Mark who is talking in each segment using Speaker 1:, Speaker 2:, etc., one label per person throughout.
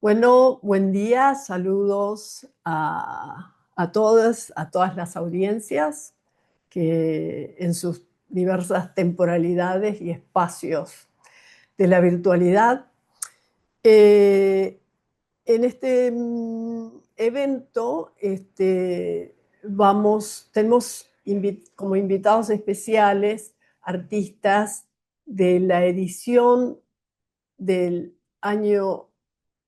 Speaker 1: Bueno, buen día, saludos a todas las audiencias que en sus diversas temporalidades y espacios de la virtualidad. Eh, en este evento tenemos como invitados especiales artistas de la edición del año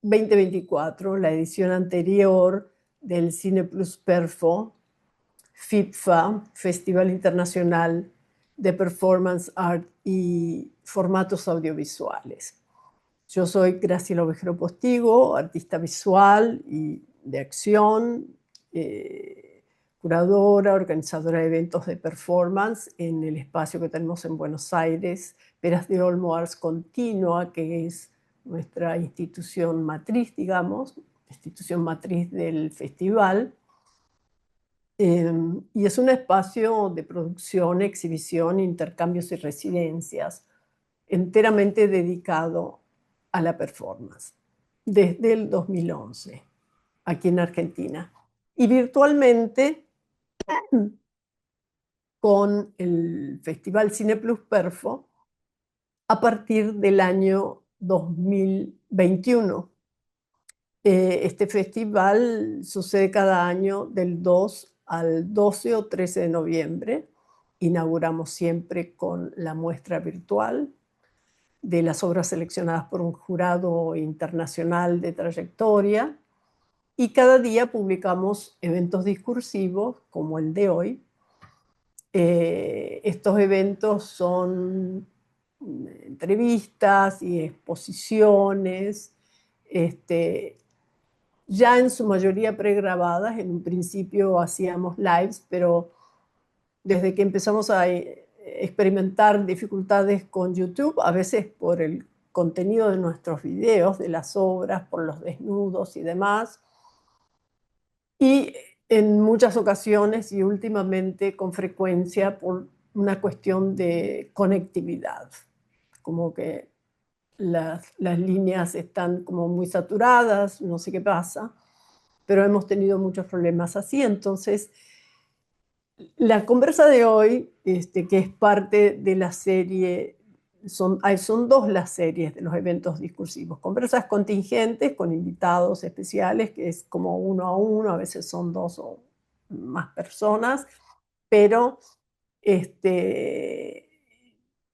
Speaker 1: 2024, la edición anterior del Cine Plus Perfo, FIPFA, Festival Internacional de Performance Art y Formatos Audiovisuales. Yo soy Graciela Ovejero Postigo, artista visual y de acción, curadora, organizadora de eventos de performance en el espacio que tenemos en Buenos Aires, Peras de Olmo Arts Continua, que es nuestra institución matriz, digamos, institución matriz del festival. Y es un espacio de producción, exhibición, intercambios y residencias, enteramente dedicado a la performance, desde el 2011, aquí en Argentina. Y virtualmente con el Festival Cine Plus Perfo a partir del año 2021. Este festival sucede cada año del 2 al 12 o 13 de noviembre. Inauguramos siempre con la muestra virtual de las obras seleccionadas por un jurado internacional de trayectoria, y cada día publicamos eventos discursivos como el de hoy. Estos eventos son entrevistas y exposiciones, ya en su mayoría pregrabadas. En un principio hacíamos lives, pero desde que empezamos a experimentar dificultades con YouTube, a veces por el contenido de nuestros videos, de las obras, por los desnudos y demás, y en muchas ocasiones y últimamente con frecuencia por una cuestión de conectividad, como que las líneas están como muy saturadas, no sé qué pasa, pero hemos tenido muchos problemas así. Entonces, la conversa de hoy, que es parte de la serie, son dos las series de los eventos discursivos. Conversas contingentes con invitados especiales, que es como uno a uno, a veces son dos o más personas, pero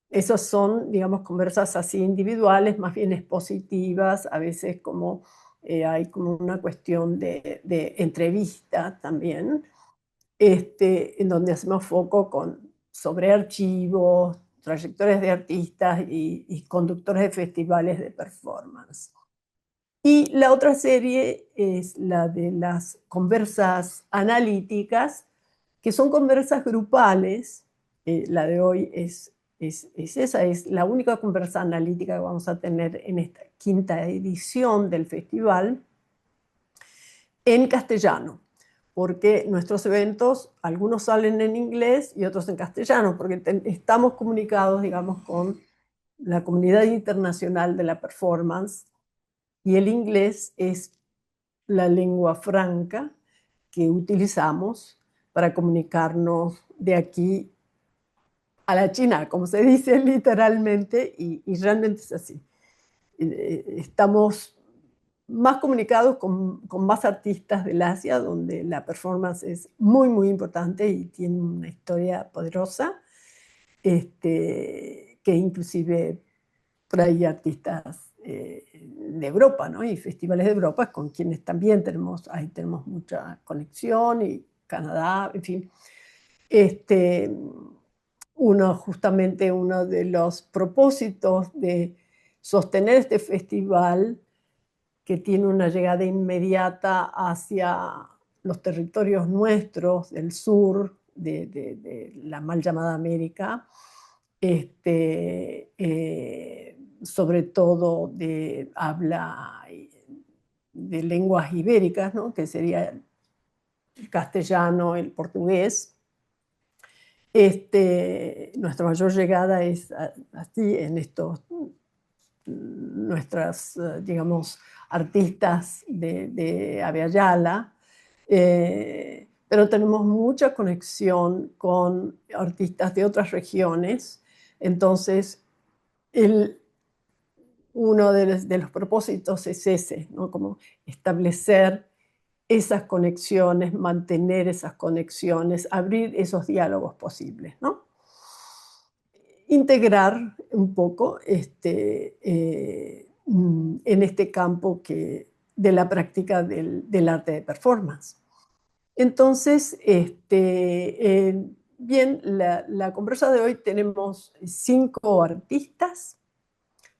Speaker 1: esas son, digamos, conversas así individuales, más bien expositivas, a veces como hay como una cuestión de entrevista también, en donde hacemos foco sobre archivos, trayectorias de artistas y conductores de festivales de performance. Y la otra serie es la de las conversas analíticas, que son conversas grupales. La de hoy es esa, es la única conversa analítica que vamos a tener en esta quinta edición del festival en castellano, porque nuestros eventos, algunos salen en inglés y otros en castellano, porque estamos comunicados, digamos, con la comunidad internacional de la performance, y el inglés es la lengua franca que utilizamos para comunicarnos de aquí a la China, como se dice literalmente, y realmente es así. Estamos más comunicados con más artistas del Asia, donde la performance es muy, muy importante y tiene una historia poderosa, que inclusive por ahí artistas de Europa, ¿no? Y festivales de Europa con quienes también ahí tenemos mucha conexión, y Canadá, en fin. Justamente uno de los propósitos de sostener este festival, que tiene una llegada inmediata hacia los territorios nuestros del sur, de la mal llamada América, sobre todo de habla de lenguas ibéricas, ¿no? Que sería el castellano, el portugués. Nuestra mayor llegada es así, en estos nuestras, digamos, artistas de Abya pero tenemos mucha conexión con artistas de otras regiones. Entonces, el, uno de los propósitos es ese, ¿no? Como establecer esas conexiones, mantener esas conexiones, abrir esos diálogos posibles, ¿no? Integrar un poco en este campo de la práctica del arte de performance. Entonces, bien, la conversa de hoy tenemos 5 artistas,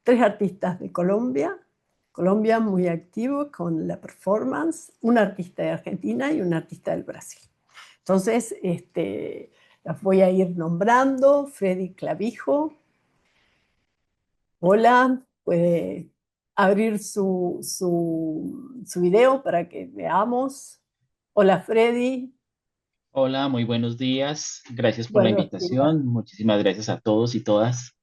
Speaker 1: 3 artistas de Colombia, Colombia muy activo con la performance, un artista de Argentina y un artista del Brasil. Entonces, las voy a ir nombrando. Freddy Clavijo, hola, puede abrir su video para que veamos. Hola Freddy,
Speaker 2: Hola, muy buenos días. Gracias por la
Speaker 1: buenos días.
Speaker 2: invitación. Muchísimas gracias a todos y todas.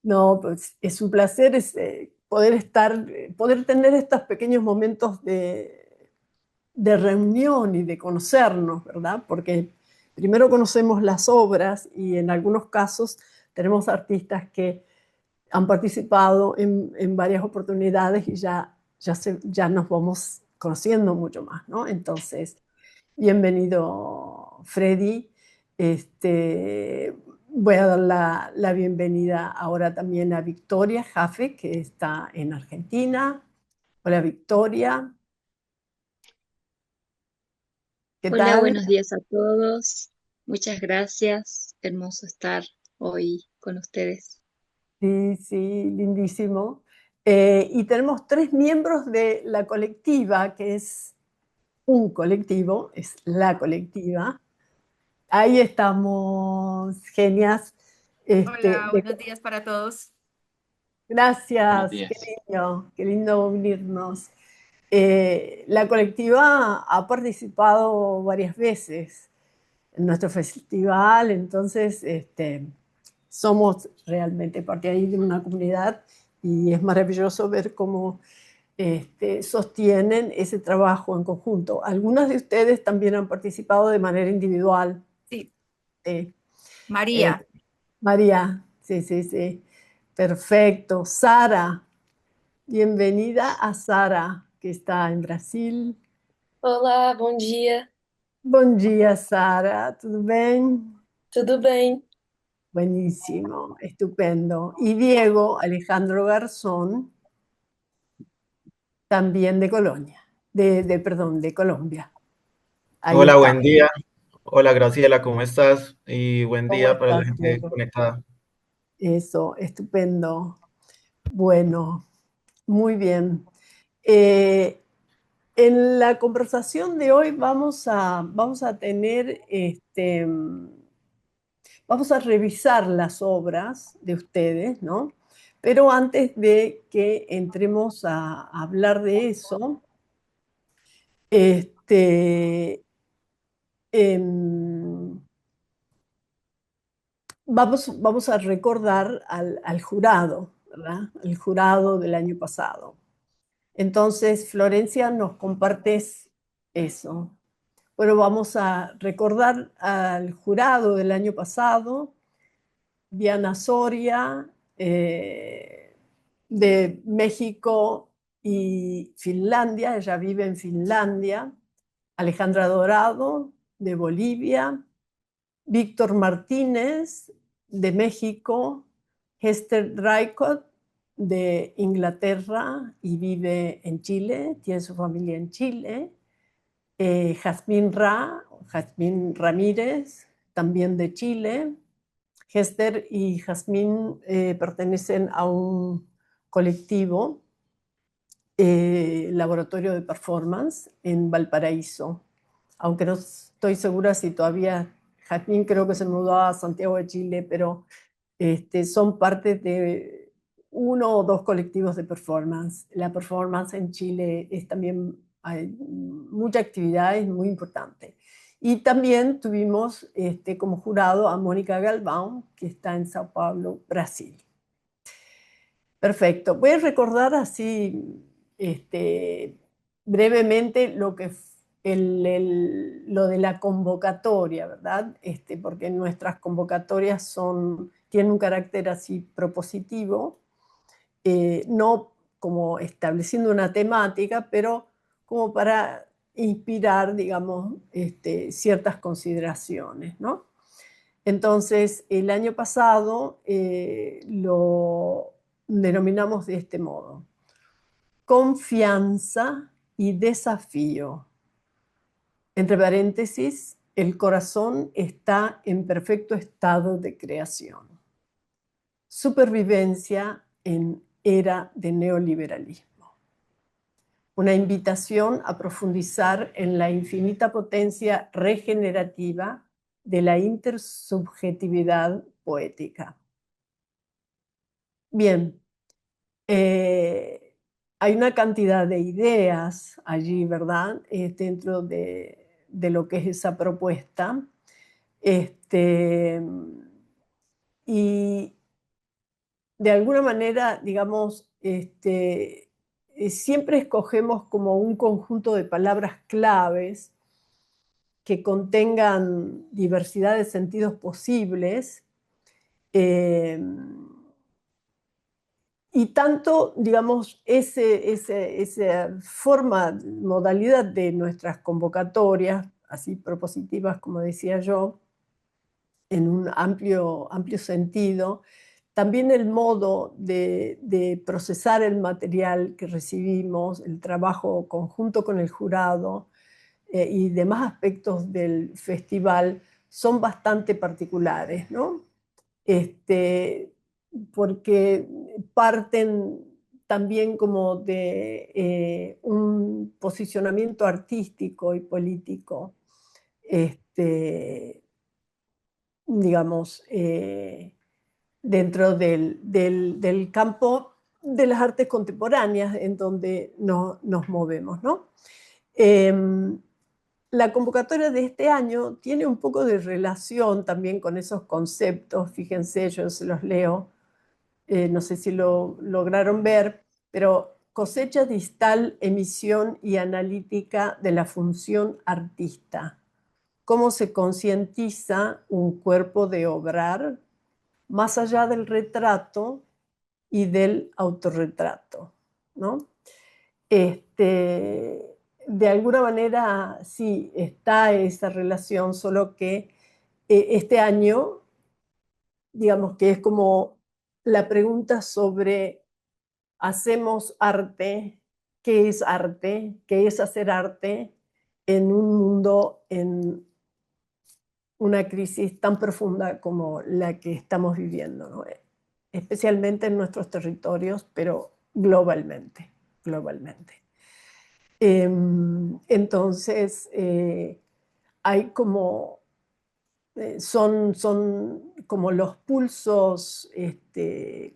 Speaker 1: No, pues es un placer poder estar, poder tener estos pequeños momentos de reunión y de conocernos, ¿verdad? Porque primero conocemos las obras y en algunos casos tenemos artistas que han participado en varias oportunidades y ya nos vamos conociendo mucho más, ¿no? Entonces, bienvenido, Freddy. Este, Voy a dar la bienvenida ahora también a Victoria Jaffe, que está en Argentina. Hola, Victoria. ¿Qué
Speaker 3: Hola,
Speaker 1: tal?
Speaker 3: buenos días a todos. Muchas gracias. Hermoso estar hoy con ustedes.
Speaker 1: Sí, sí, lindísimo. Y tenemos 3 miembros de la colectiva, que es un colectivo, es la colectiva. Ahí estamos, genias.
Speaker 4: Hola,
Speaker 1: De
Speaker 4: buenos días para todos.
Speaker 2: Buenos
Speaker 1: Gracias,
Speaker 2: días.
Speaker 1: qué lindo unirnos. La colectiva ha participado varias veces en nuestro festival, entonces somos realmente parte ahí de una comunidad y es maravilloso ver cómo sostienen ese trabajo en conjunto. Algunas de ustedes también han participado de manera individual.
Speaker 4: Sí,
Speaker 1: eh, eh,
Speaker 4: María.
Speaker 1: María, sí, sí, sí, perfecto. Sara. Bienvenida a Sara, que está en Brasil.
Speaker 5: Olá, bom dia.
Speaker 1: Bom dia, Sara. ¿Tudo bem?
Speaker 5: Tudo bem?
Speaker 1: Buenísimo, estupendo. Y Diego Alejandro Garzón, también de Colonia, perdón, de Colombia. Ahí
Speaker 6: Hola,
Speaker 1: está.
Speaker 6: buen día. Hola, Graciela, ¿cómo estás? Y buen
Speaker 1: ¿Cómo
Speaker 6: día para la
Speaker 1: estás,
Speaker 6: gente
Speaker 1: Diego?
Speaker 6: conectada.
Speaker 1: Eso, estupendo. Bueno, muy bien. Eh, en la conversación de hoy vamos a tener vamos a revisar las obras de ustedes, ¿no? Pero antes de que entremos a hablar de eso, este, em, vamos a recordar al jurado, ¿verdad? El jurado del año pasado. Entonces, Florencia, nos compartes eso. Bueno, vamos a recordar al jurado del año pasado. Diana Soria, de México y Finlandia, ella vive en Finlandia. Alejandra Dorado, de Bolivia. Víctor Martínez, de México. Hester Dreycott, de Inglaterra y vive en Chile, tiene su familia en Chile. Jazmín Ramírez, también de Chile. Hester y Jazmín pertenecen a un colectivo, laboratorio de performance, en Valparaíso. Aunque no estoy segura si todavía, Jazmín creo que se mudó a Santiago de Chile, pero son parte de 1 o 2 colectivos de performance. La performance en Chile es también, hay mucha actividad, es muy importante. Y también tuvimos como jurado a Mónica Galvão, que está en Sao Paulo, Brasil. Perfecto. Voy a recordar así brevemente lo que lo de la convocatoria, ¿verdad? Porque nuestras convocatorias tienen un carácter así propositivo, no como estableciendo una temática, pero como para inspirar, digamos, ciertas consideraciones, ¿no? Entonces, el año pasado lo denominamos de este modo: confianza y desafío. Entre paréntesis, el corazón está en perfecto estado de creación. Supervivencia en era de neoliberalismo. Una invitación a profundizar en la infinita potencia regenerativa de la intersubjetividad poética. Bien, hay una cantidad de ideas allí, ¿verdad? Dentro de lo que es esa propuesta. Y de alguna manera, digamos, siempre escogemos como un conjunto de palabras claves que contengan diversidad de sentidos posibles, y tanto, digamos, esa forma, modalidad de nuestras convocatorias, así propositivas, como decía yo, en un amplio sentido, también el modo de procesar el material que recibimos, el trabajo conjunto con el jurado, y demás aspectos del festival son bastante particulares, ¿no? Porque parten también como de un posicionamiento artístico y político, digamos, dentro del campo de las artes contemporáneas en donde nos movemos, ¿no? La convocatoria de este año tiene un poco de relación también con esos conceptos. Fíjense, yo se los leo, no sé si lo lograron ver, pero cosecha distal, emisión y analítica de la función artista. Cómo se concientiza un cuerpo de obrar más allá del retrato y del autorretrato, ¿no? De alguna manera sí está esa relación, solo que este año, digamos que es como la pregunta sobre: ¿hacemos arte? ¿Qué es arte? ¿Qué es hacer arte en un mundo, en una crisis tan profunda como la que estamos viviendo, ¿no? Especialmente en nuestros territorios, pero globalmente, globalmente. Entonces, hay como, son como los pulsos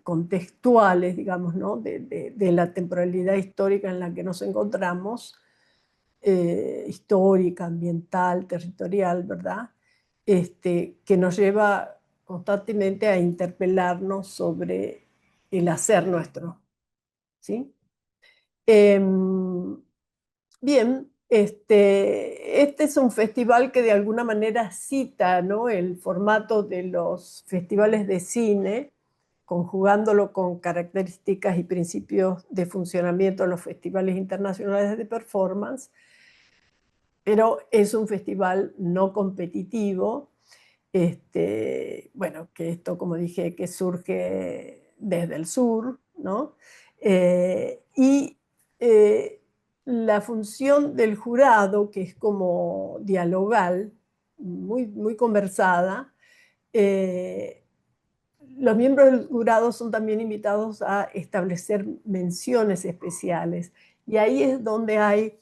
Speaker 1: contextuales, digamos, ¿no? de la temporalidad histórica en la que nos encontramos, histórica, ambiental, territorial, ¿verdad? Que nos lleva constantemente a interpelarnos sobre el hacer nuestro, ¿sí? Bien, este es un festival que de alguna manera cita, ¿no?, el formato de los festivales de cine, conjugándolo con características y principios de funcionamiento de los festivales internacionales de performance, pero es un festival no competitivo. Bueno, que esto, como dije, que surge desde el sur, ¿no? Y la función del jurado, que es como dialogal, muy conversada, los miembros del jurado son también invitados a establecer menciones especiales. Y ahí es donde hay,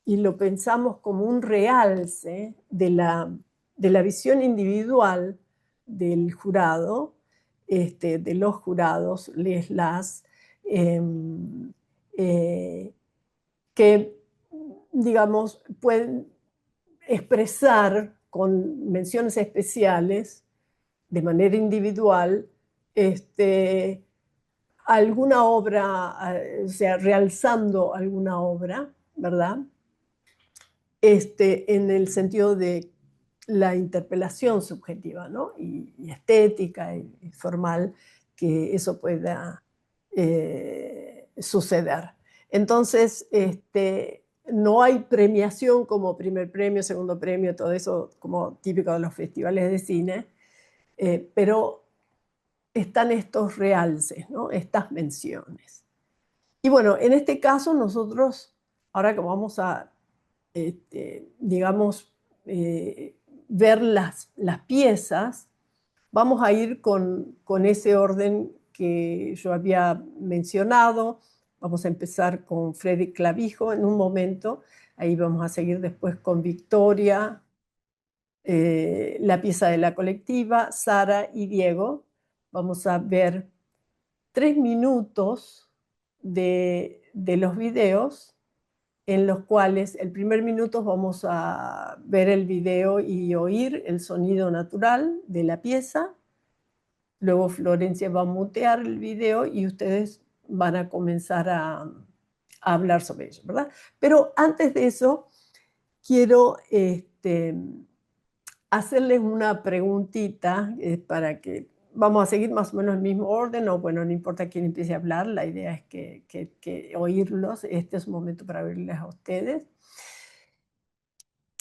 Speaker 1: y lo pensamos como un realce de la visión individual del jurado, de los jurados, las, que, digamos, pueden expresar con menciones especiales, de manera individual, alguna obra, o sea, realzando alguna obra, ¿verdad? En el sentido de la interpelación subjetiva, ¿no? Y estética y formal, que eso pueda suceder. Entonces, no hay premiación como primer premio, segundo premio, todo eso como típico de los festivales de cine, pero están estos realces, ¿no? Estas menciones. Y bueno, en este caso nosotros, ahora que vamos a, digamos, ver las piezas, vamos a ir con ese orden que yo había mencionado. Vamos a empezar con Freddy Clavijo en un momento, ahí vamos a seguir después con Victoria, la pieza de la colectiva, Sara y Diego. Vamos a ver 3 minutos de los videos en los cuales el primer minuto vamos a ver el video y oír el sonido natural de la pieza. Luego Florencia va a mutear el video y ustedes van a comenzar a hablar sobre ello, ¿verdad? Pero antes de eso, quiero hacerles una preguntita para que vamos a seguir más o menos el mismo orden, o bueno, no importa quién empiece a hablar, la idea es que oírlos, este es un momento para oírles a ustedes,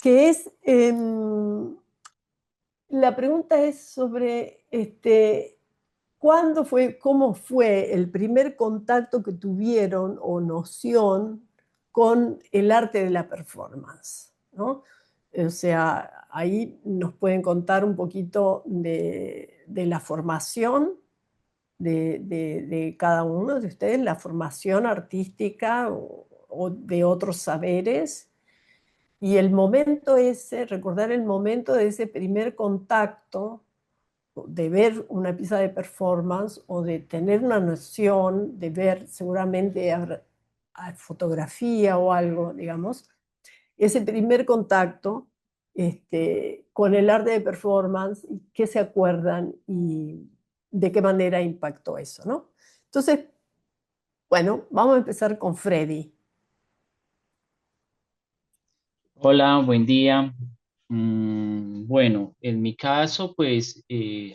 Speaker 1: que es, la pregunta es sobre ¿cuándo fue, cómo fue el primer contacto que tuvieron o noción con el arte de la performance, ¿no? O sea, ahí nos pueden contar un poquito de la formación de cada uno de ustedes, la formación artística o de otros saberes, y el momento ese, recordar el momento de ese primer contacto de ver una pieza de performance o de tener una noción, de ver seguramente fotografía o algo, digamos, ese primer contacto con el arte de performance, y qué se acuerdan y de qué manera impactó eso, ¿no? Entonces, bueno, vamos a empezar con Freddy.
Speaker 2: Hola, buen día. Bueno, en mi caso, pues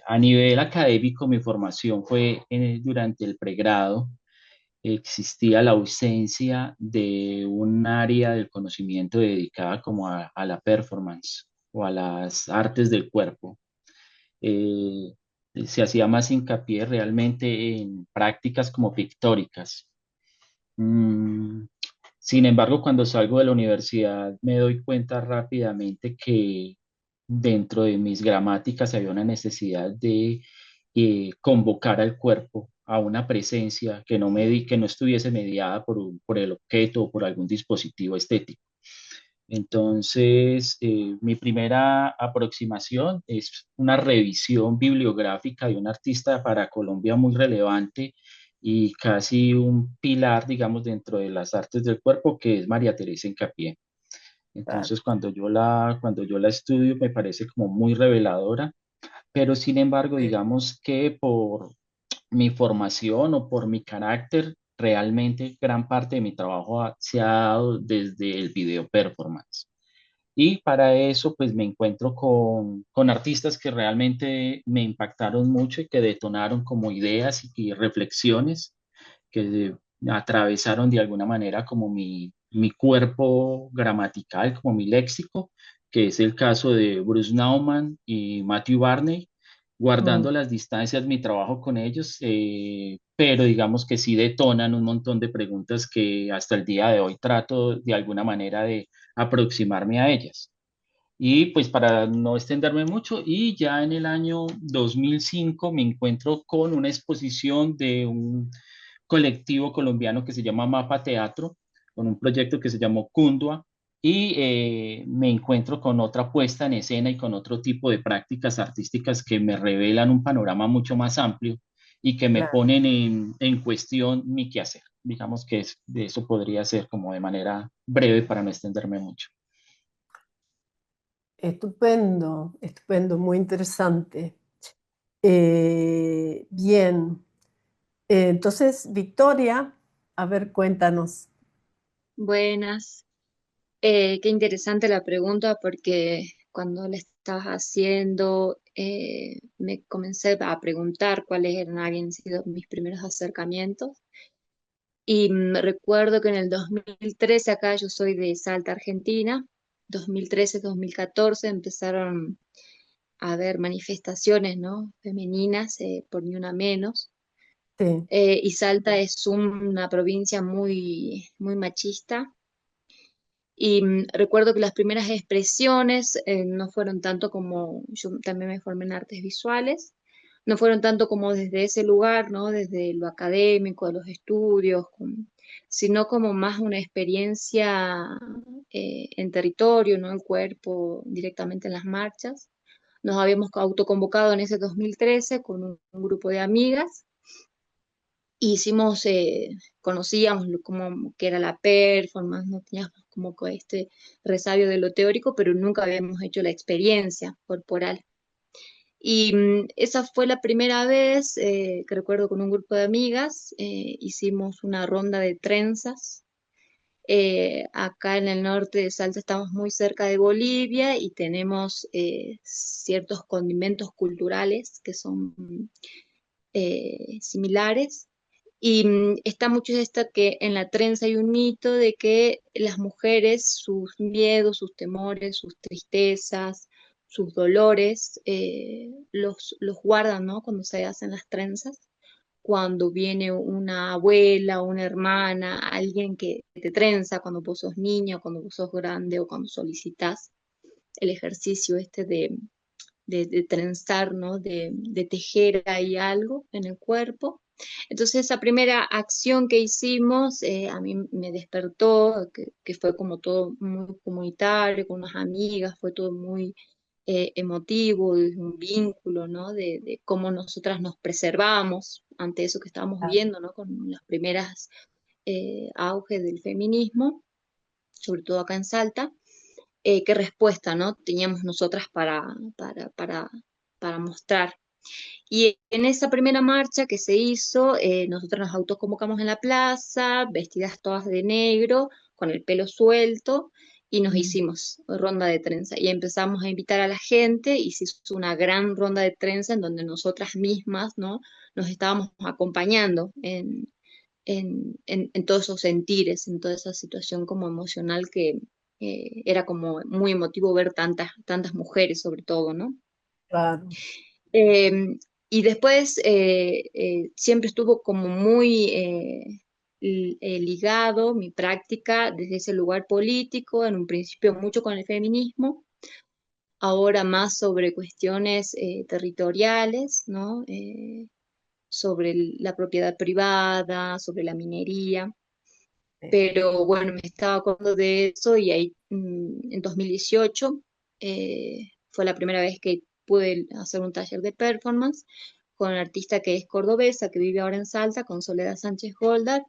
Speaker 2: a nivel académico, mi formación fue durante el pregrado. Existía la ausencia de un área del conocimiento dedicada como a la performance o a las artes del cuerpo. Eh, Se hacía más hincapié realmente en prácticas como pictóricas. Mm, Sin embargo, cuando salgo de la universidad me doy cuenta rápidamente que dentro de mis gramáticas había una necesidad de convocar al cuerpo a una presencia que que no estuviese mediada por el objeto o por algún dispositivo estético. Entonces, mi primera aproximación es una revisión bibliográfica de un artista para Colombia muy relevante y casi un pilar, digamos, dentro de las artes del cuerpo, que es María Teresa Incapié.
Speaker 1: Claro.
Speaker 2: Entonces, cuando yo la estudio, me parece como muy reveladora, pero sin embargo,
Speaker 1: Sí.
Speaker 2: digamos que por mi formación o por mi carácter, realmente gran parte de mi trabajo se ha dado desde el video performance. Y para eso, pues me encuentro con artistas que realmente me impactaron mucho y que detonaron como ideas y reflexiones que atravesaron de alguna manera como mi cuerpo gramatical, como mi léxico, que es el caso de Bruce Nauman y Matthew Barney, guardando
Speaker 1: Mm,
Speaker 2: las distancias mi trabajo con ellos, pero digamos que sí detonan un montón de preguntas que hasta el día de hoy trato de alguna manera de aproximarme a ellas. Y pues para no extenderme mucho, y ya en el año 2005 me encuentro con una exposición de un colectivo colombiano que se llama Mapa Teatro, con un proyecto que se llamó Cundua, y me encuentro con otra puesta en escena y con otro tipo de prácticas artísticas que me revelan un panorama mucho más amplio y que me
Speaker 1: claro.
Speaker 2: ponen en cuestión mi quehacer. Digamos que de eso podría ser como de manera breve para no extenderme mucho.
Speaker 1: Estupendo, estupendo, muy interesante. Bien. Entonces, Victoria, a ver, cuéntanos.
Speaker 3: Buenas. Qué interesante la pregunta porque cuando la estabas haciendo me comencé a preguntar habían sido mis primeros acercamientos y recuerdo que en el 2013, acá yo soy de Salta, Argentina, 2013-2014 empezaron a haber manifestaciones, ¿no? Femeninas, por Ni Una Menos.
Speaker 1: Sí,
Speaker 3: Y Salta es una provincia muy, muy machista. Y recuerdo que las primeras expresiones no fueron tanto como, yo también me formé en artes visuales, no fueron tanto como desde ese lugar, ¿no? Desde lo académico, de los estudios, sino como más una experiencia en territorio, ¿no? El cuerpo directamente en las marchas. Nos habíamos autoconvocado en ese 2013 con un grupo de amigas. Hicimos, conocíamos como que era la performance, no teníamos como que este resabio de lo teórico, pero nunca habíamos hecho la experiencia corporal. Y esa fue la primera vez que recuerdo con un grupo de amigas, hicimos una ronda de trenzas. Acá en el norte de Salta estamos muy cerca de Bolivia y tenemos ciertos condimentos culturales que son similares. Y está mucho esto que en la trenza hay un mito de que las mujeres, sus miedos, sus temores, sus tristezas, sus dolores, los guardan, ¿no? Cuando se hacen las trenzas. Cuando viene una abuela, una hermana, alguien que te trenza cuando vos sos niño, cuando vos sos grande o cuando solicitas el ejercicio este de trenzar, ¿no? De tejer ahí algo en el cuerpo. Entonces esa primera acción que hicimos a mí me despertó, que fue como todo muy comunitario, con unas amigas, fue todo muy emotivo, y un vínculo, ¿no? De cómo nosotras nos preservamos ante eso que estábamos
Speaker 1: claro,
Speaker 3: viendo, ¿no? Con las primeras auges del feminismo, sobre todo acá en Salta. Qué respuesta, ¿no? Teníamos nosotras para mostrar. Y en esa primera marcha que se hizo, nosotros nos autoconvocamos en la plaza, vestidas todas de negro, con el pelo suelto, y nos
Speaker 1: mm,
Speaker 3: hicimos ronda de trenza. Y empezamos a invitar a la gente, y se hizo una gran ronda de trenza en donde nosotras mismas, ¿no? Nos estábamos acompañando en todos esos sentires, en toda esa situación como emocional que era como muy emotivo ver tantas mujeres sobre todo, ¿no?
Speaker 1: claro.
Speaker 3: Eh, y después siempre estuvo como muy ligado mi práctica desde ese lugar político, en un principio mucho con el feminismo, ahora más sobre cuestiones territoriales, ¿no? Sobre la propiedad privada, sobre la minería.
Speaker 1: Sí.
Speaker 3: Pero bueno, me estaba acordando de eso y ahí en 2018 fue la primera vez que pude hacer un taller de performance con una artista que es cordobesa, que vive ahora en Salta, con Soledad Sánchez Goldar,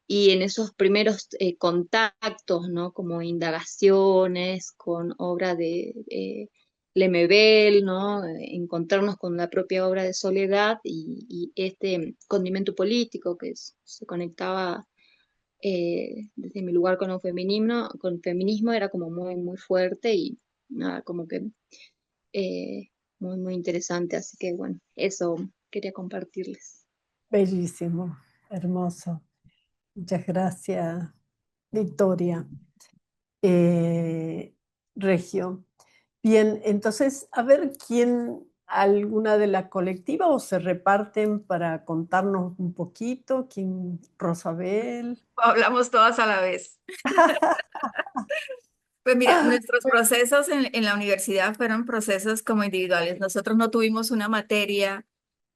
Speaker 3: y en esos primeros contactos, ¿no? Como indagaciones con obra de Lemebel, ¿no? Encontrarnos con la propia obra de Soledad y este condimento político que se conectaba desde mi lugar con feminismo era como muy, muy fuerte y nada, como que muy, muy interesante. Así que bueno, eso quería compartirles.
Speaker 1: Bellísimo, hermoso. Muchas gracias, Victoria. Eh, Regio. Bien, entonces, a ver quién, alguna de la colectiva o se reparten para contarnos un poquito. ¿Quién? Rosabel.
Speaker 4: Hablamos todas a la vez. Pues mira, nuestros procesos en la universidad fueron procesos como individuales. Nosotros no tuvimos una materia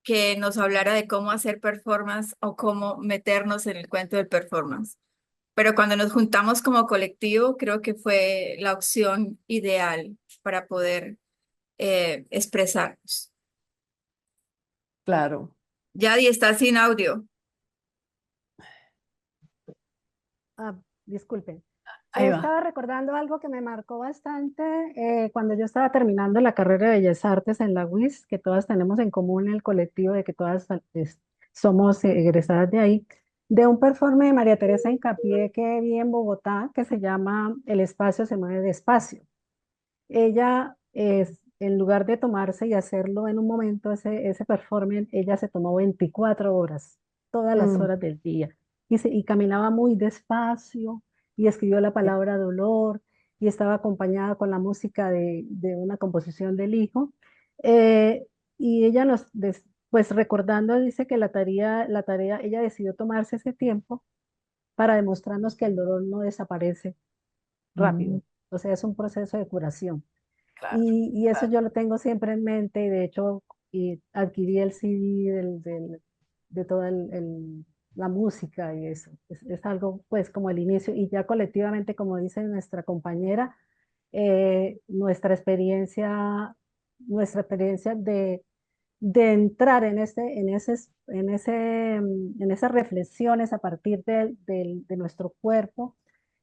Speaker 4: que nos hablara de cómo hacer performance o cómo meternos en el cuento del performance. Pero cuando nos juntamos como colectivo, creo que fue la opción ideal para poder expresarnos.
Speaker 1: Claro.
Speaker 4: Yadi está sin audio.
Speaker 7: Ah, disculpen.
Speaker 1: Ahí va.
Speaker 7: Estaba recordando algo que me marcó bastante cuando yo estaba terminando la carrera de Bellas Artes en la UIS, que todas tenemos en común el colectivo de que todas somos egresadas de ahí, de un performance de María Teresa Hincapié que vi en Bogotá, que se llama El espacio se mueve despacio. Ella, en lugar de tomarse y hacerlo en un momento, ese performance, ella se tomó 24 horas, todas las
Speaker 1: Mm,
Speaker 7: horas del día, y caminaba muy despacio, y escribió la palabra dolor, y estaba acompañada con la música de una composición del hijo. Eh, y ella pues recordando, dice que la tarea, ella decidió tomarse ese tiempo para demostrarnos que el dolor no desaparece
Speaker 1: mm,
Speaker 7: rápido, o sea, es un proceso de curación.
Speaker 1: claro.
Speaker 7: Y eso yo lo tengo siempre en mente y de hecho adquirí el CD de toda la música y eso. Es algo pues como el inicio y ya colectivamente, como dice nuestra compañera, nuestra experiencia de entrar en esas reflexiones a partir de nuestro cuerpo.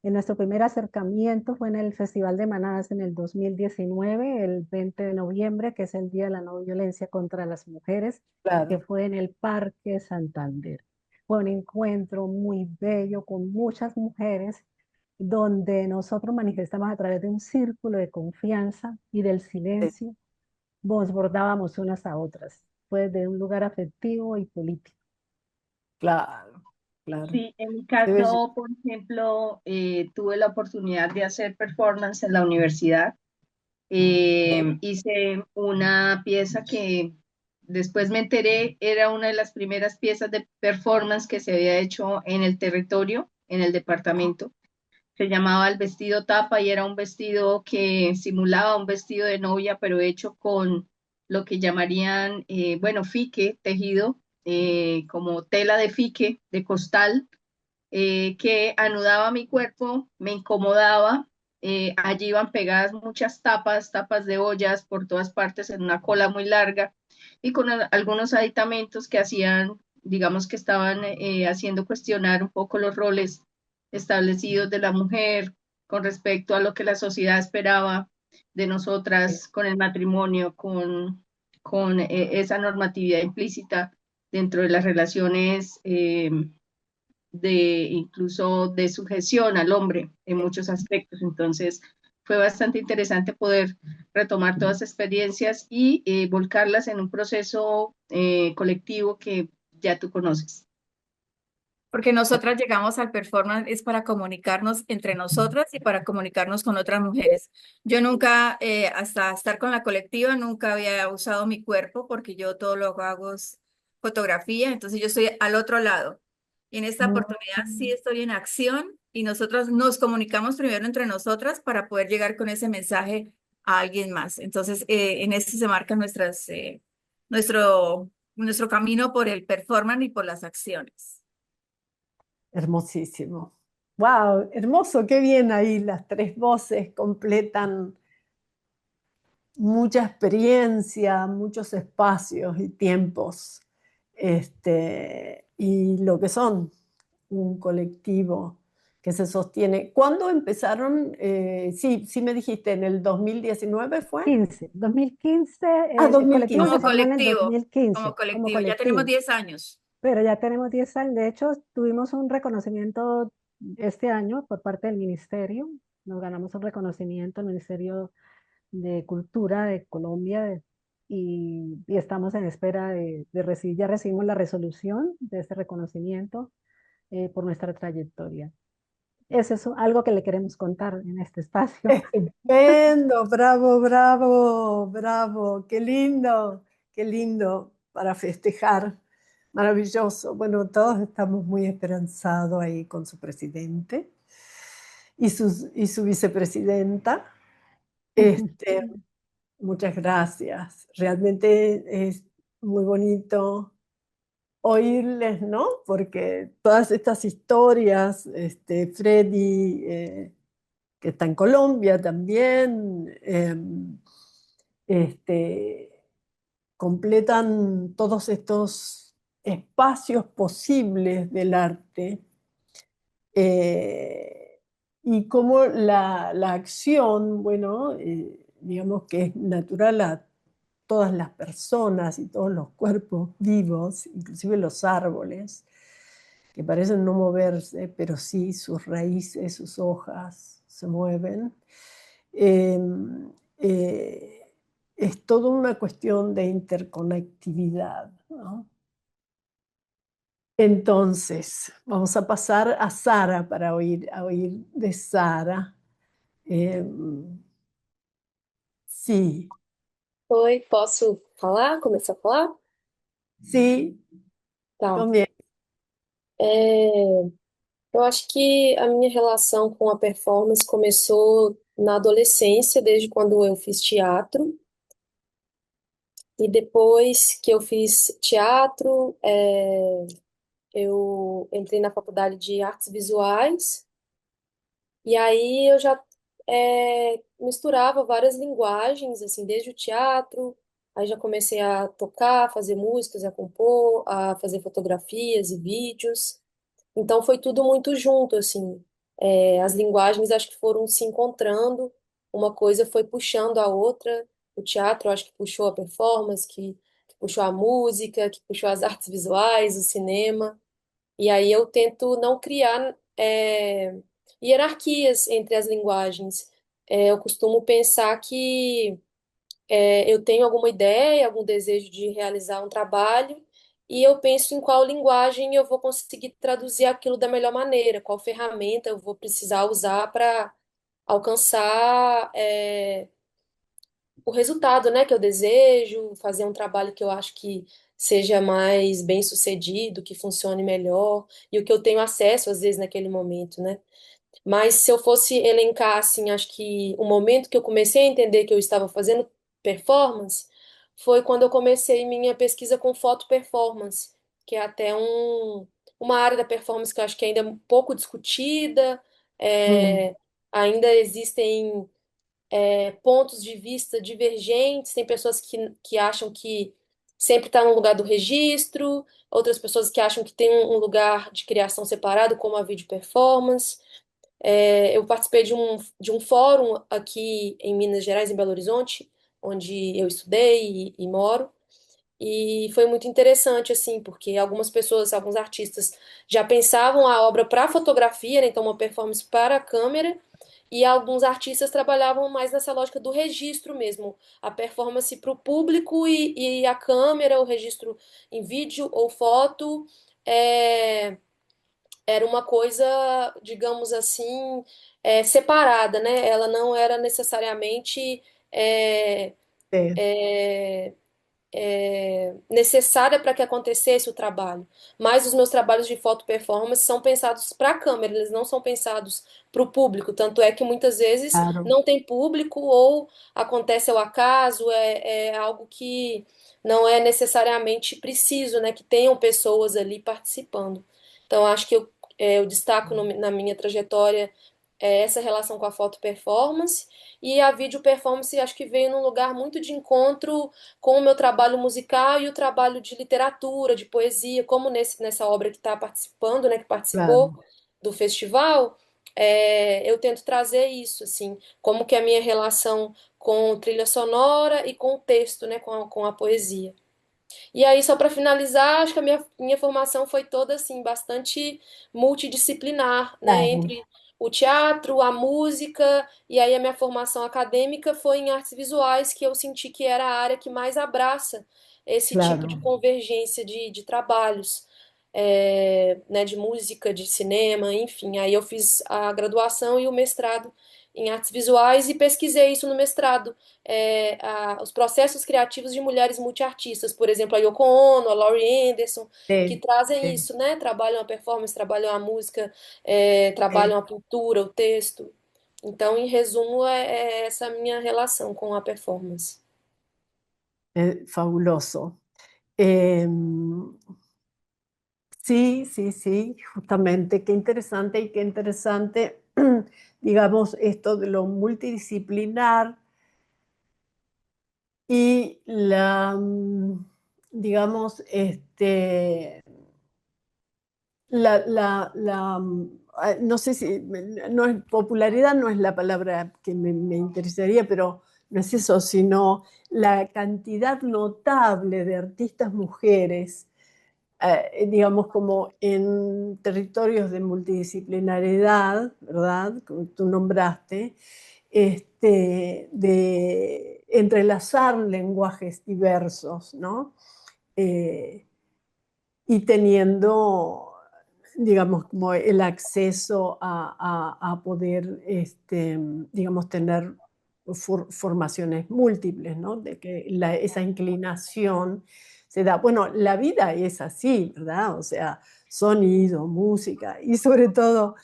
Speaker 7: En nuestro primer acercamiento fue en el Festival de Manadas en el 2019, el 20 de noviembre, que es el Día de la No Violencia contra las Mujeres, que
Speaker 1: Claro.
Speaker 7: fue en el Parque Santander. Fue un encuentro muy bello con muchas mujeres, donde nosotros manifestamos a través de un círculo de confianza y del
Speaker 1: Sí,
Speaker 7: silencio nos bordábamos unas a otras. Fue de un lugar afectivo y político.
Speaker 1: claro, claro.
Speaker 8: Sí, en mi
Speaker 1: Qué bello.
Speaker 8: caso, por ejemplo, tuve la oportunidad de hacer performance en la universidad. Hice una pieza que después me enteré era una de las primeras piezas de performance que se había hecho en el territorio, en el departamento. Se llamaba El vestido tapa y era un vestido que simulaba un vestido de novia, pero hecho con lo que llamarían, bueno, fique, tejido, como tela de fique, de costal, que anudaba mi cuerpo, me incomodaba. Allí iban pegadas muchas tapas, tapas de ollas por todas partes en una cola muy larga y con algunos aditamentos que hacían, digamos que estaban haciendo cuestionar un poco los roles establecidos de la mujer con respecto a lo que la sociedad esperaba de nosotras con el matrimonio, con esa normatividad implícita dentro de las relaciones de incluso de sujeción al hombre en muchos aspectos. Entonces, fue bastante interesante poder retomar todas las experiencias y volcarlas en un proceso colectivo que ya tú conoces.
Speaker 4: Porque nosotras llegamos al performance es para comunicarnos entre nosotras y para comunicarnos con otras mujeres. Yo nunca, hasta estar con la colectiva, nunca había usado mi cuerpo porque yo todo lo que hago es fotografía, entonces yo estoy al otro lado. Y en esta oportunidad sí estoy en acción y nosotros nos comunicamos primero entre nosotras para poder llegar con ese mensaje a alguien más. Entonces, en eso se marca nuestro camino por el performance y por las acciones.
Speaker 1: Hermosísimo. Wow, hermoso, qué bien ahí. Las tres voces completan mucha experiencia, muchos espacios y tiempos. Y lo que son un colectivo que se sostiene. ¿Cuándo empezaron? Sí, sí me dijiste, en el 2019 fue.
Speaker 7: 2015,
Speaker 1: Ah,
Speaker 7: el colectivo se
Speaker 4: Como
Speaker 1: 2015.
Speaker 7: formó en el
Speaker 4: colectivo,
Speaker 7: 2015
Speaker 4: como
Speaker 7: como
Speaker 4: colectivo. Ya tenemos
Speaker 7: colectivo,
Speaker 4: 10 años.
Speaker 7: pero ya tenemos 10 años. De hecho, tuvimos un reconocimiento este año por parte del ministerio. Nos ganamos un reconocimiento al Ministerio de Cultura de Colombia y estamos en espera de recibir, ya recibimos la resolución de este reconocimiento por nuestra trayectoria. Eso es algo que le queremos contar en este espacio.
Speaker 1: Estupendo, bravo, bravo, bravo, qué lindo para festejar, maravilloso. Bueno, todos estamos muy esperanzados ahí con su presidente y su vicepresidenta. Este, muchas gracias. Realmente es muy bonito oírles, ¿no? Porque todas estas historias, Freddy, que está en Colombia también, este, completan todos estos espacios posibles del arte y cómo la acción, bueno, digamos que es natural a todas las personas y todos los cuerpos vivos, inclusive los árboles, que parecen no moverse, pero sí sus raíces, sus hojas se mueven. Eh, eh, es toda una cuestión de interconectividad, ¿no? Entonces, vamos a pasar a Sara para a oír de Sara. Eh, sí,
Speaker 5: Oi, posso falar? Começar a falar?
Speaker 1: sí,
Speaker 5: Tá.
Speaker 1: comienza.
Speaker 5: É, eu acho que a minha relação com a performance começou na adolescência, desde quando eu fiz teatro. E depois que eu fiz teatro, eu entrei na faculdade de artes visuais. E aí eu já misturava várias linguagens, assim, desde o teatro. Aí já comecei a tocar, fazer músicas, a compor, a fazer fotografias e vídeos. Então foi tudo muito junto, assim. As linguagens acho que foram se encontrando, uma coisa foi puxando a outra. O teatro acho que puxou a performance, que puxou a música, que puxou as artes visuais, o cinema. E aí eu tento não criar hierarquias entre as linguagens. Eu costumo pensar que eu tenho alguma ideia, algum desejo de realizar um trabalho, e eu penso em qual linguagem eu vou conseguir traduzir aquilo da melhor maneira, qual ferramenta eu vou precisar usar para alcançar o resultado, né, que eu desejo, fazer um trabalho que eu acho que seja mais bem sucedido, que funcione melhor, e o que eu tenho acesso, às vezes, naquele momento, né? Mas se eu fosse elencar, assim, acho que o momento que eu comecei a entender que eu estava fazendo performance foi quando eu comecei minha pesquisa com foto performance, que é até uma área da performance que eu acho que ainda é um pouco discutida,
Speaker 1: Mm,
Speaker 5: é, ainda existem pontos de vista divergentes, tem pessoas que acham que sempre está no lugar do registro, outras pessoas que acham que tem um lugar de criação separado, como a video performance. Eu participei de um fórum aqui em Minas Gerais, em Belo Horizonte, onde eu estudei e moro, e foi muito interessante, assim, porque algumas pessoas, alguns artistas já pensavam a obra para fotografia, né, então uma performance para a câmera, e alguns artistas trabalhavam mais nessa lógica do registro mesmo, a performance para o público e a câmera, o registro em vídeo ou foto, é, era uma coisa, digamos assim, separada, né? Ela não era necessariamente é,
Speaker 1: sí,
Speaker 5: necessária para que acontecesse o trabalho. Mas os meus trabalhos de foto performance são pensados para a câmera, eles não são pensados para o público. Tanto é que muitas vezes
Speaker 1: claro,
Speaker 5: não tem público ou acontece ao acaso, é algo que não é necessariamente preciso, né? Que tenham pessoas ali participando. Então, acho que eu destaco na minha trajetória essa relação com a foto performance e a vídeo performance acho que veio num lugar muito de encontro com o meu trabalho musical e o trabalho de literatura, de poesia, como nessa obra que está participando, né, que participou
Speaker 1: claro.
Speaker 5: do festival, eu tento trazer isso, assim, como que é a minha relação com trilha sonora e com o texto, né, com a poesia. E aí, só para finalizar, acho que a minha formação foi toda assim, bastante multidisciplinar, né?
Speaker 1: Claro,
Speaker 5: Entre o teatro, a música, e aí a minha formação acadêmica foi em artes visuais, que eu senti que era a área que mais abraça esse tipo de
Speaker 1: claro.
Speaker 5: convergência de trabalhos, né? De música, de cinema, enfim. Aí eu fiz a graduação e o mestrado em artes visuais e pesquisei isso no mestrado os processos criativos de mulheres multiartistas, por exemplo, a Yoko Ono, a Laurie Anderson, que
Speaker 1: Sí,
Speaker 5: trazem
Speaker 1: sí,
Speaker 5: isso, né? Trabalham a performance, trabalham a música, trabalham
Speaker 1: sí.
Speaker 5: a pintura, o texto. Então, em resumo, é essa minha relação com a performance.
Speaker 1: Fabuloso. Em, sí, sí, sí, justamente, qué interesante, digamos, esto de lo multidisciplinar y digamos, no sé si, no es, popularidad no es la palabra que me interesaría, pero no es eso, sino la cantidad notable de artistas mujeres, digamos, como en territorios de multidisciplinariedad, ¿verdad? Como tú nombraste, de entrelazar lenguajes diversos, ¿no? Eh, y teniendo, digamos, como el acceso a poder, digamos, tener formaciones múltiples, ¿no? De que esa inclinación se da. Bueno, la vida es así, ¿verdad? O sea, sonido, música y sobre todo,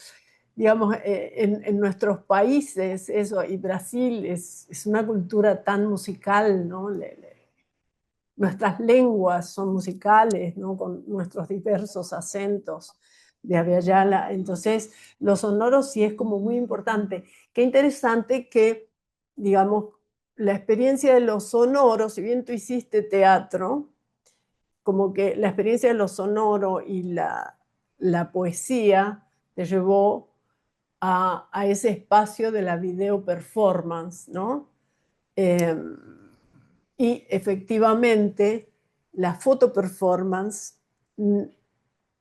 Speaker 1: digamos, en nuestros países, eso, y Brasil es una cultura tan musical, ¿no? Nuestras lenguas son musicales, ¿no? Con nuestros diversos acentos de Abya. Entonces, los sonoros sí es como muy importante. Qué interesante que, digamos, la experiencia de los sonoros, si bien tú hiciste teatro, como que la experiencia de lo sonoro y la poesía te llevó a ese espacio de la video performance, ¿no? Eh, y efectivamente, la foto performance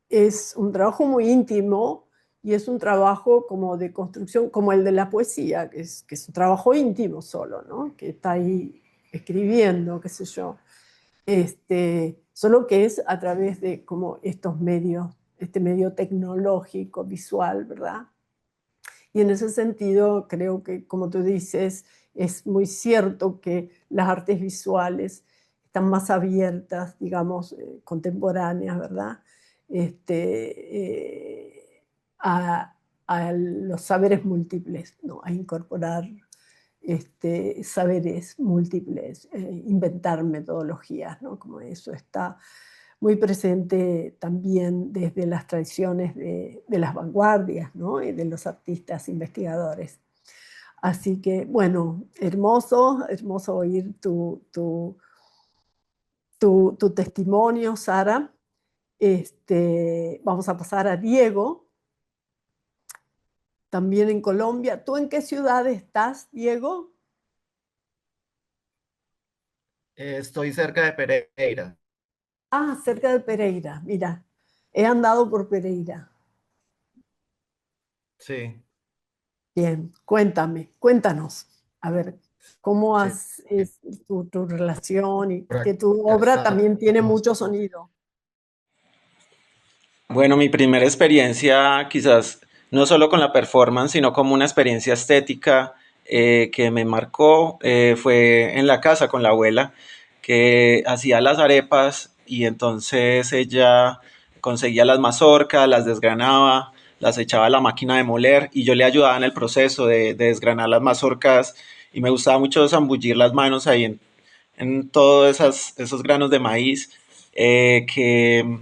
Speaker 1: es un trabajo muy íntimo y es un trabajo como de construcción, como el de la poesía, que es un trabajo íntimo solo, ¿no? Que está ahí escribiendo, qué sé yo. Solo que es a través de como estos medios, este medio tecnológico, visual, ¿verdad? Y en ese sentido, creo que, como tú dices, es muy cierto que las artes visuales están más abiertas, digamos, contemporáneas, ¿verdad? A, a los saberes múltiples, ¿no? A incorporar saberes múltiples, inventar metodologías, ¿no? Como eso está muy presente también desde las tradiciones de las vanguardias, ¿no? Y de los artistas investigadores. Así que, bueno, hermoso, hermoso oír tu testimonio, Sara. Vamos a pasar a Diego, también en Colombia. ¿Tú en qué ciudad estás, Diego?
Speaker 6: Estoy cerca de Pereira.
Speaker 1: Ah, cerca de Pereira. Mira, he andado por Pereira.
Speaker 6: Sí,
Speaker 1: Bien, cuéntanos. A ver, ¿cómo
Speaker 6: sí.
Speaker 1: es tu relación y
Speaker 6: Por
Speaker 1: que
Speaker 6: acá
Speaker 1: tu obra también tiene
Speaker 6: estamos.
Speaker 1: mucho sonido?
Speaker 9: Bueno, mi primera experiencia quizás no solo con la performance, sino como una experiencia estética que me marcó fue en la casa con la abuela, que hacía las arepas y entonces ella conseguía las mazorcas, las desgranaba, las echaba a la máquina de moler y yo le ayudaba en el proceso de desgranar las mazorcas y me gustaba mucho zambullir las manos ahí en todos esos granos de maíz que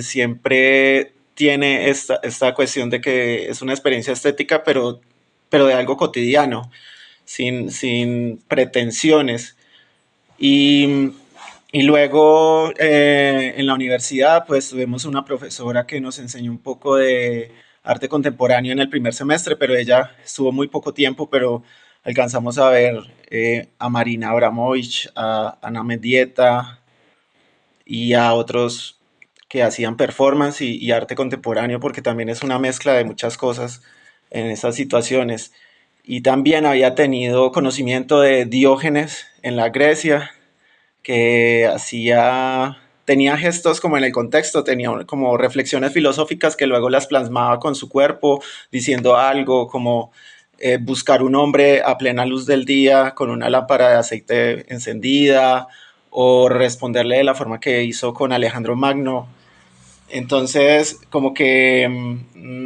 Speaker 9: siempre tiene esta cuestión de que es una experiencia estética, pero de algo cotidiano, sin pretensiones. Y, y luego en la universidad pues tuvimos una profesora que nos enseñó un poco de arte contemporáneo en el primer semestre, pero ella estuvo muy poco tiempo, pero alcanzamos a ver a Marina Abramovich, a Ana Mendieta y a otros que hacían performance y arte contemporáneo, porque también es una mezcla de muchas cosas en esas situaciones. Y también había tenido conocimiento de Diógenes en la Grecia, que tenía gestos como en el contexto, tenía como reflexiones filosóficas que luego las plasmaba con su cuerpo, diciendo algo como buscar un hombre a plena luz del día con una lámpara de aceite encendida o responderle de la forma que hizo con Alejandro Magno. Entonces, como que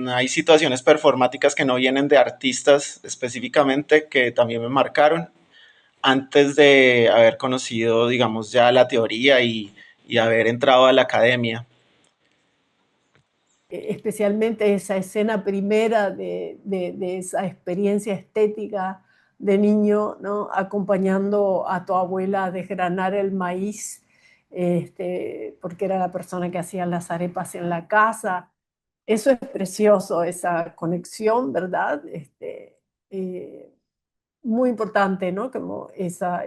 Speaker 9: hay situaciones performáticas que no vienen de artistas específicamente que también me marcaron antes de haber conocido, digamos, ya la teoría y haber entrado a la academia.
Speaker 1: Especialmente esa escena primera de esa experiencia estética de niño, ¿no? Acompañando a tu abuela a desgranar el maíz, porque era la persona que hacía las arepas en la casa. Eso es precioso, esa conexión, ¿verdad? Eh, muy importante, ¿no? Como esa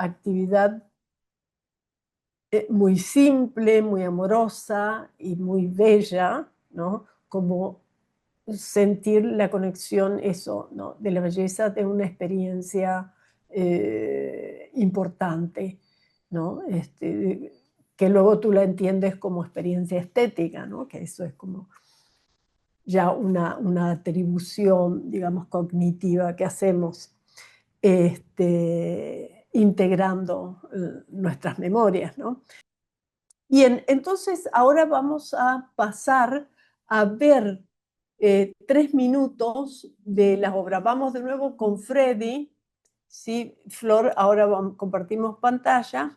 Speaker 1: actividad muy simple, muy amorosa y muy bella, ¿no? Como sentir la conexión, eso, ¿no? De la belleza de una experiencia importante, ¿no? Que luego tú la entiendes como experiencia estética, ¿no? Que eso es como ya una atribución, digamos, cognitiva que hacemos integrando nuestras memorias, ¿no? Bien, entonces ahora vamos a pasar a ver 3 minutos de la obra. Vamos de nuevo con Freddy. Sí, Flor, ahora compartimos pantalla.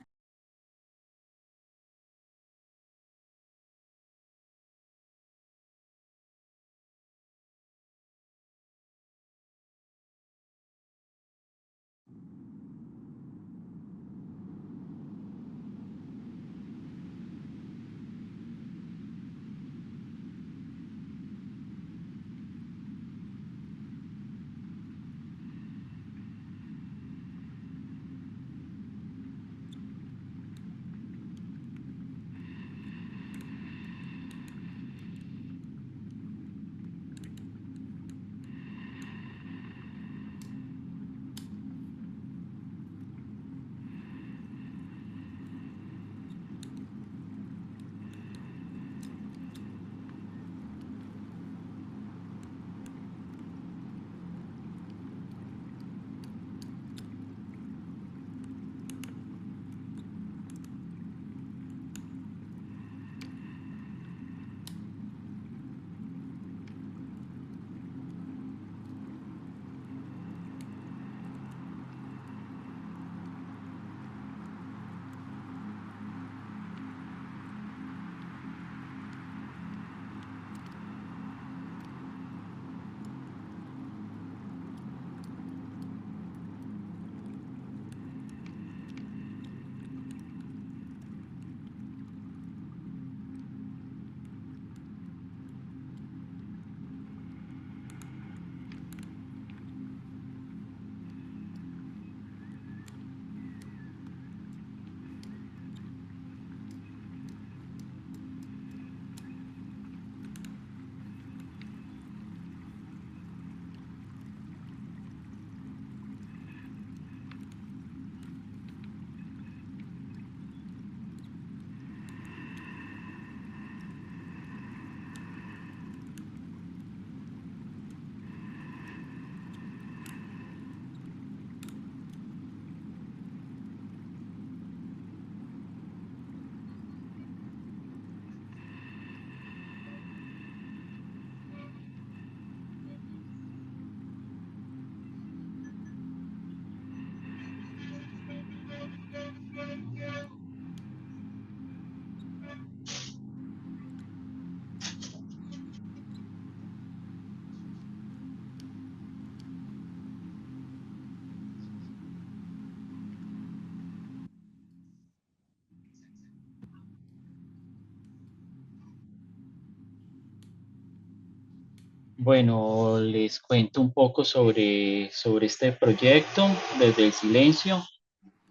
Speaker 2: Bueno, les cuento un poco sobre este proyecto desde el silencio.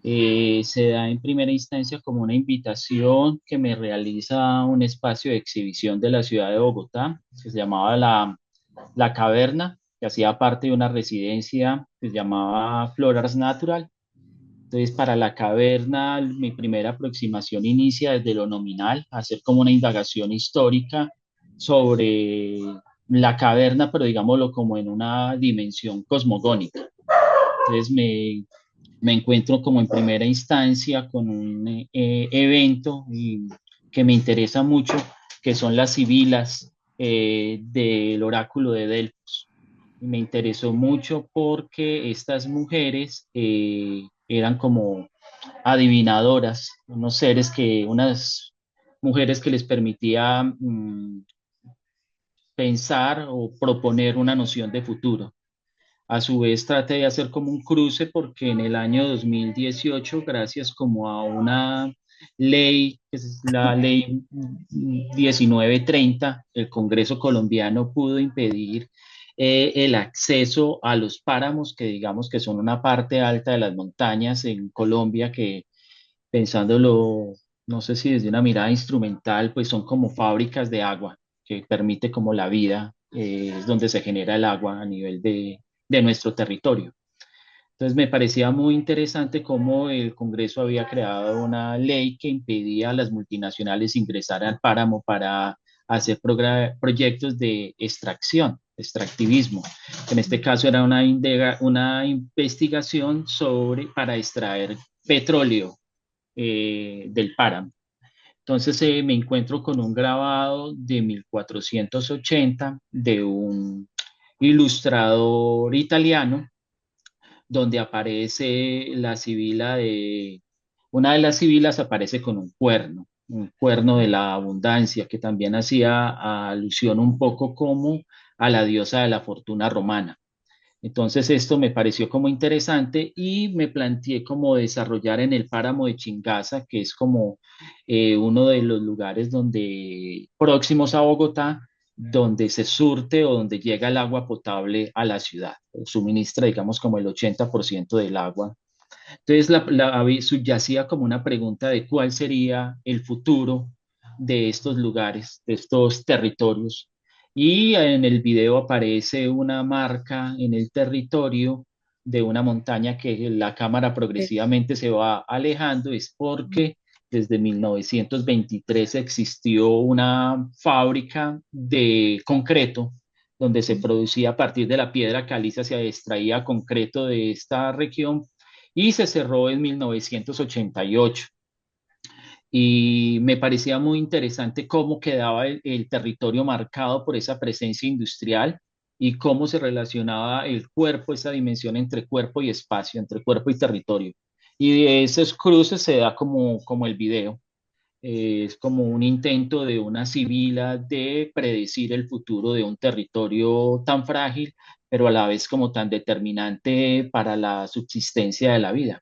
Speaker 2: Se da en primera instancia como una invitación que me realiza un espacio de exhibición de la ciudad de Bogotá, que se llamaba La Caverna, que hacía parte de una residencia que se llamaba Florars Natural. Entonces, para La Caverna, mi primera aproximación inicia desde lo nominal, hacer como una indagación histórica sobre la caverna, pero digámoslo como en una dimensión cosmogónica. Entonces, me encuentro como en primera instancia con un evento que me interesa mucho, que son las sibilas del oráculo de Delfos. Me interesó mucho porque estas mujeres eran como adivinadoras, unas mujeres que les permitía pensar o proponer una noción de futuro. A su vez, traté de hacer como un cruce porque en el año 2018, gracias como a una ley, que es la ley 1930, el Congreso colombiano pudo impedir el acceso a los páramos, que digamos que son una parte alta de las montañas en Colombia, que pensándolo, no sé si desde una mirada instrumental, pues son como fábricas de agua que permite como la vida, es donde se genera el agua a nivel de nuestro territorio. Entonces me parecía muy interesante cómo el Congreso había creado una ley que impedía a las multinacionales ingresar al páramo para hacer proyectos de extracción, extractivismo. En este caso era una investigación para extraer petróleo del páramo. Entonces me encuentro con un grabado de 1480 de un ilustrador italiano donde aparece la sibila una de las sibilas aparece con un cuerno de la abundancia, que también hacía alusión un poco como a la diosa de la fortuna romana. Entonces esto me pareció como interesante y me planteé como desarrollar en el páramo de Chingaza, que es como uno de los lugares donde próximos a Bogotá, donde se surte o donde llega el agua potable a la ciudad. Suministra, digamos, como el 80% del agua. Entonces subyacía como una pregunta de cuál sería el futuro de estos lugares, de estos territorios. Y en el video aparece una marca en el territorio de una montaña que la cámara progresivamente se va alejando, es porque desde 1923 existió una fábrica de concreto donde se producía a partir de la piedra caliza, se extraía concreto de esta región y se cerró en 1988. Y me parecía muy interesante cómo quedaba el territorio marcado por esa presencia industrial y cómo se relacionaba el cuerpo, esa dimensión entre cuerpo y espacio, entre cuerpo y territorio. Y de esos cruces se da como el video. Es como un intento de una sibila de predecir el futuro de un territorio tan frágil, pero a la vez como tan determinante para la subsistencia de la vida.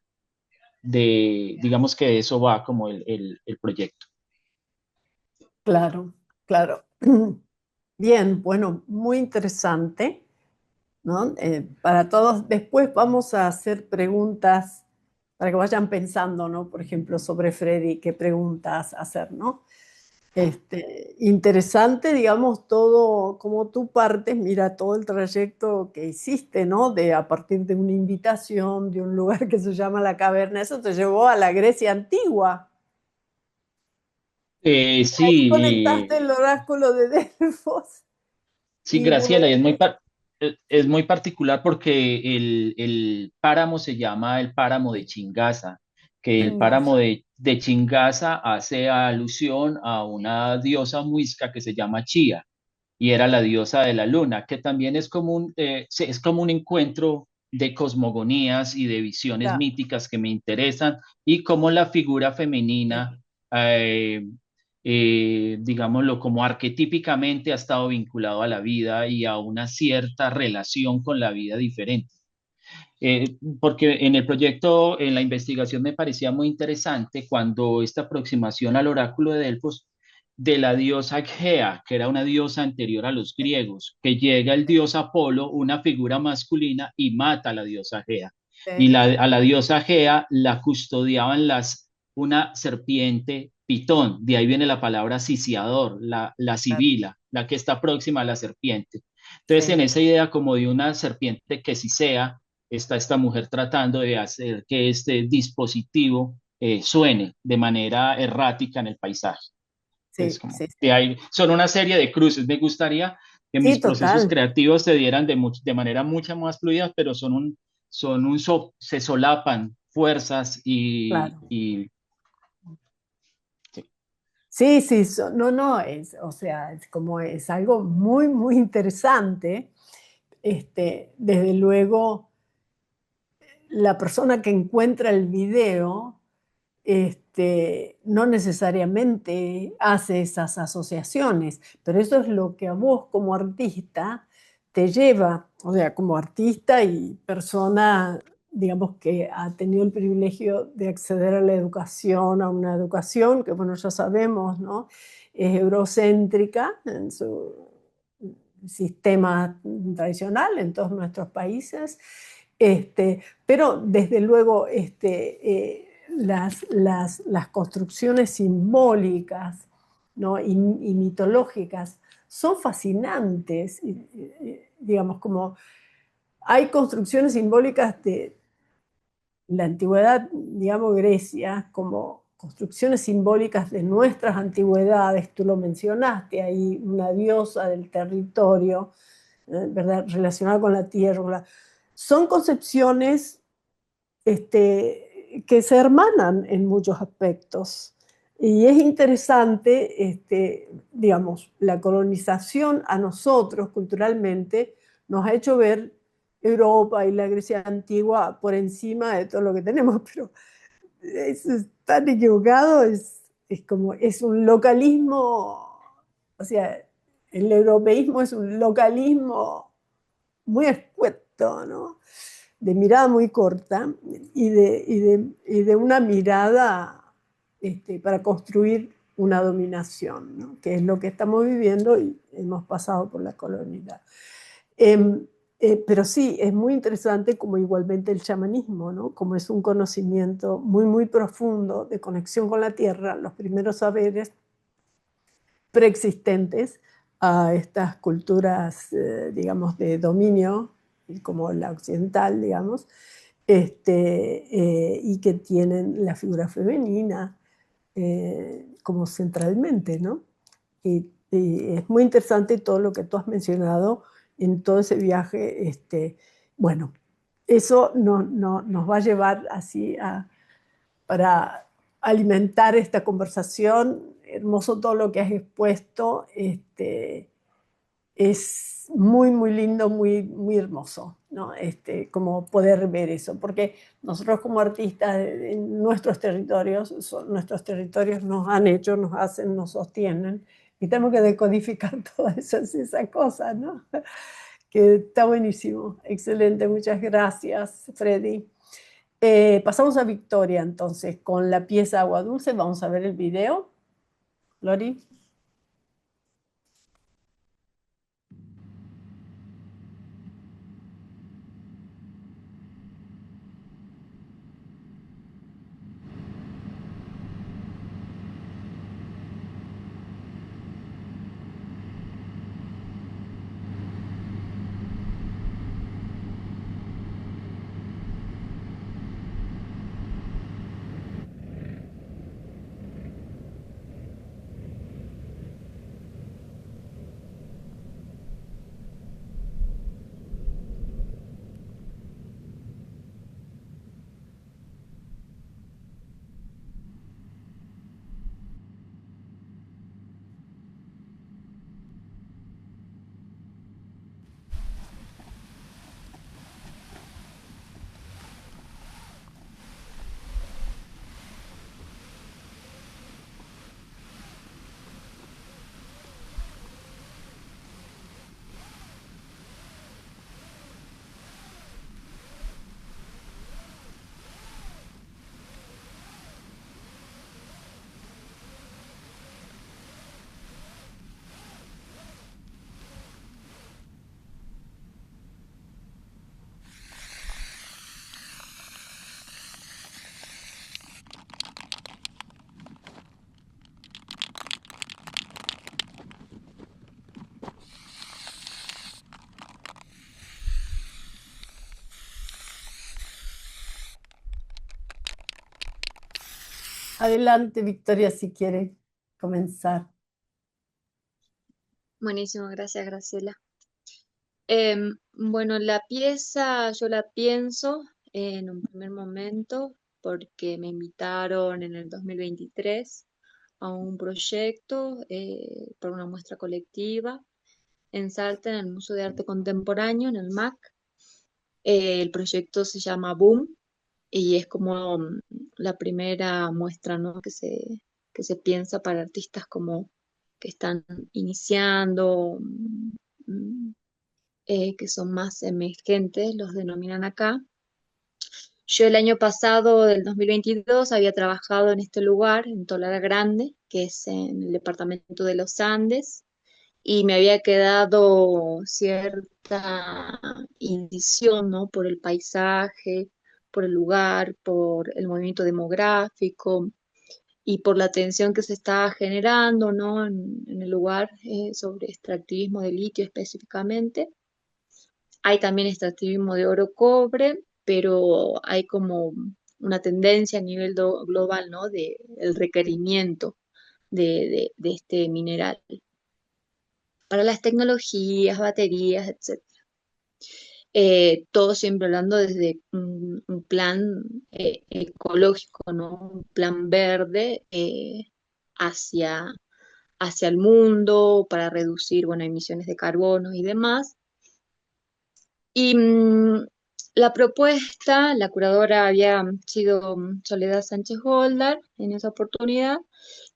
Speaker 2: Digamos que de eso va como el proyecto.
Speaker 1: Claro, claro. Bien, bueno, muy interesante, ¿no? Para todos, después vamos a hacer preguntas para que vayan pensando, ¿no? Por ejemplo, sobre Freddy, qué preguntas hacer, ¿no? Interesante, digamos, todo, como tú partes, mira todo el trayecto que hiciste, ¿no? De a partir de una invitación, de un lugar que se llama La Caverna, eso te llevó a la Grecia antigua. Ahí conectaste
Speaker 2: Sí,
Speaker 1: el oráculo de Delfos.
Speaker 2: sí,
Speaker 1: Y
Speaker 2: Graciela, y
Speaker 1: bueno,
Speaker 2: es muy particular porque el páramo se llama el páramo de Chingaza, que el páramo
Speaker 1: chingas.
Speaker 2: de Chingaza hace alusión a una diosa muisca que se llama Chía, y era la diosa de la luna, que también es como un encuentro de cosmogonías y de visiones
Speaker 1: Ya,
Speaker 2: míticas que me interesan, y cómo la figura femenina, eh, digámoslo, como arquetípicamente ha estado vinculado a la vida y a una cierta relación con la vida diferente. Porque en el proyecto, en la investigación, me parecía muy interesante cuando esta aproximación al oráculo de Delfos de la diosa Gea, que era una diosa anterior a los griegos, que llega el dios Apolo, una figura masculina, y mata a la diosa Gea. Y
Speaker 1: sí,
Speaker 2: a la diosa Gea la custodiaban una serpiente pitón, de ahí viene la palabra sisiador, la
Speaker 1: claro,
Speaker 2: sibila, la que está próxima a la serpiente. Entonces, en
Speaker 1: sí,
Speaker 2: esa idea como de una serpiente que sisea, está esta mujer tratando de hacer que este dispositivo suene de manera errática en el paisaje. Entonces,
Speaker 1: sí,
Speaker 2: como
Speaker 1: sí,
Speaker 2: de
Speaker 1: sí.
Speaker 2: ahí son una serie de cruces. Me gustaría que mis
Speaker 1: Sí,
Speaker 2: procesos
Speaker 1: total,
Speaker 2: creativos se dieran de manera mucho más fluida, pero se solapan fuerzas
Speaker 1: claro.
Speaker 2: y sí.
Speaker 1: Sí, sí, no, no, o sea, es como es algo muy, muy interesante. Desde luego, la persona que encuentra el video, no necesariamente hace esas asociaciones, pero eso es lo que a vos como artista te lleva, o sea, como artista y persona, digamos, que ha tenido el privilegio de acceder a la educación, a una educación que, bueno, ya sabemos, ¿no? Es eurocéntrica sistema tradicional en todos nuestros países, pero desde luego las construcciones simbólicas, ¿no? y mitológicas son fascinantes, digamos, como hay construcciones simbólicas de la antigüedad, digamos, Grecia, como construcciones simbólicas de nuestras antigüedades, tú lo mencionaste, hay una diosa del territorio, ¿verdad? Relacionada con la tierra. Son concepciones que se hermanan en muchos aspectos. Y es interesante, digamos, la colonización a nosotros culturalmente nos ha hecho ver Europa y la Grecia antigua por encima de todo lo que tenemos, pero eso es tan equivocado, es un localismo, o sea, el europeísmo es un localismo muy escueto, ¿no? De mirada muy corta y de una mirada para construir una dominación, ¿no? Que es lo que estamos viviendo y hemos pasado por la colonialidad. Pero sí, es muy interesante como igualmente el chamanismo, ¿no? Como es un conocimiento muy, muy profundo de conexión con la tierra, los primeros saberes preexistentes a estas culturas, digamos, de dominio, como la occidental, digamos, y que tienen la figura femenina como centralmente, ¿no? Y es muy interesante todo lo que tú has mencionado en todo ese viaje. Bueno, eso nos va a llevar así para alimentar esta conversación. Hermoso todo lo que has expuesto. Es muy, muy lindo, muy, muy hermoso, ¿no? Como poder ver eso, porque nosotros como artistas en nuestros territorios nos han hecho, nos hacen, nos sostienen, y tenemos que decodificar todas esas cosas, ¿no? Que está buenísimo, excelente, muchas gracias, Freddy. Pasamos a Victoria, entonces, con la pieza Agua Dulce. Vamos a ver el video. Lori. Adelante, Victoria, si quiere comenzar.
Speaker 3: Buenísimo, gracias, Graciela. Bueno, la pieza yo la pienso en un primer momento porque me invitaron en el 2023 a un proyecto por una muestra colectiva en Salta, en el Museo de Arte Contemporáneo, en el MAC. El proyecto se llama Boom y es como la primera muestra, ¿no? que se piensa para artistas como que están iniciando, que son más emergentes, los denominan acá. Yo el año pasado, del 2022, había trabajado en este lugar, en Tolara Grande, que es en el departamento de los Andes, y me había quedado cierta indición, ¿no? Por el paisaje, por el lugar, por el movimiento demográfico y por la tensión que se estaba generando, ¿no? En el lugar sobre extractivismo de litio específicamente. Hay también extractivismo de oro cobre, pero hay como una tendencia a nivel global, ¿no? De el requerimiento de este mineral para las tecnologías, baterías, etc. Todo siempre hablando desde un plan ecológico, ¿no? Un plan verde hacia, hacia el mundo para reducir, bueno, emisiones de carbono y demás. Y la propuesta, la curadora había sido Soledad Sánchez Goldar en esa oportunidad,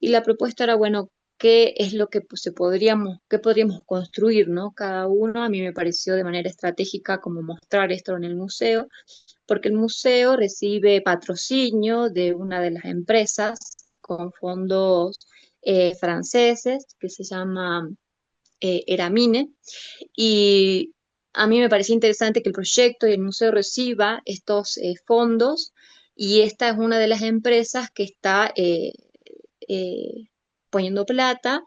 Speaker 3: y la propuesta era, bueno, qué es lo que pues, qué podríamos construir, ¿no? Cada uno, a mí me pareció de manera estratégica como mostrar esto en el museo, porque el museo recibe patrocinio de una de las empresas con fondos franceses que se llama Eramine, y a mí me parecía interesante que el proyecto y el museo reciba estos fondos, y esta es una de las empresas que está eh, poniendo plata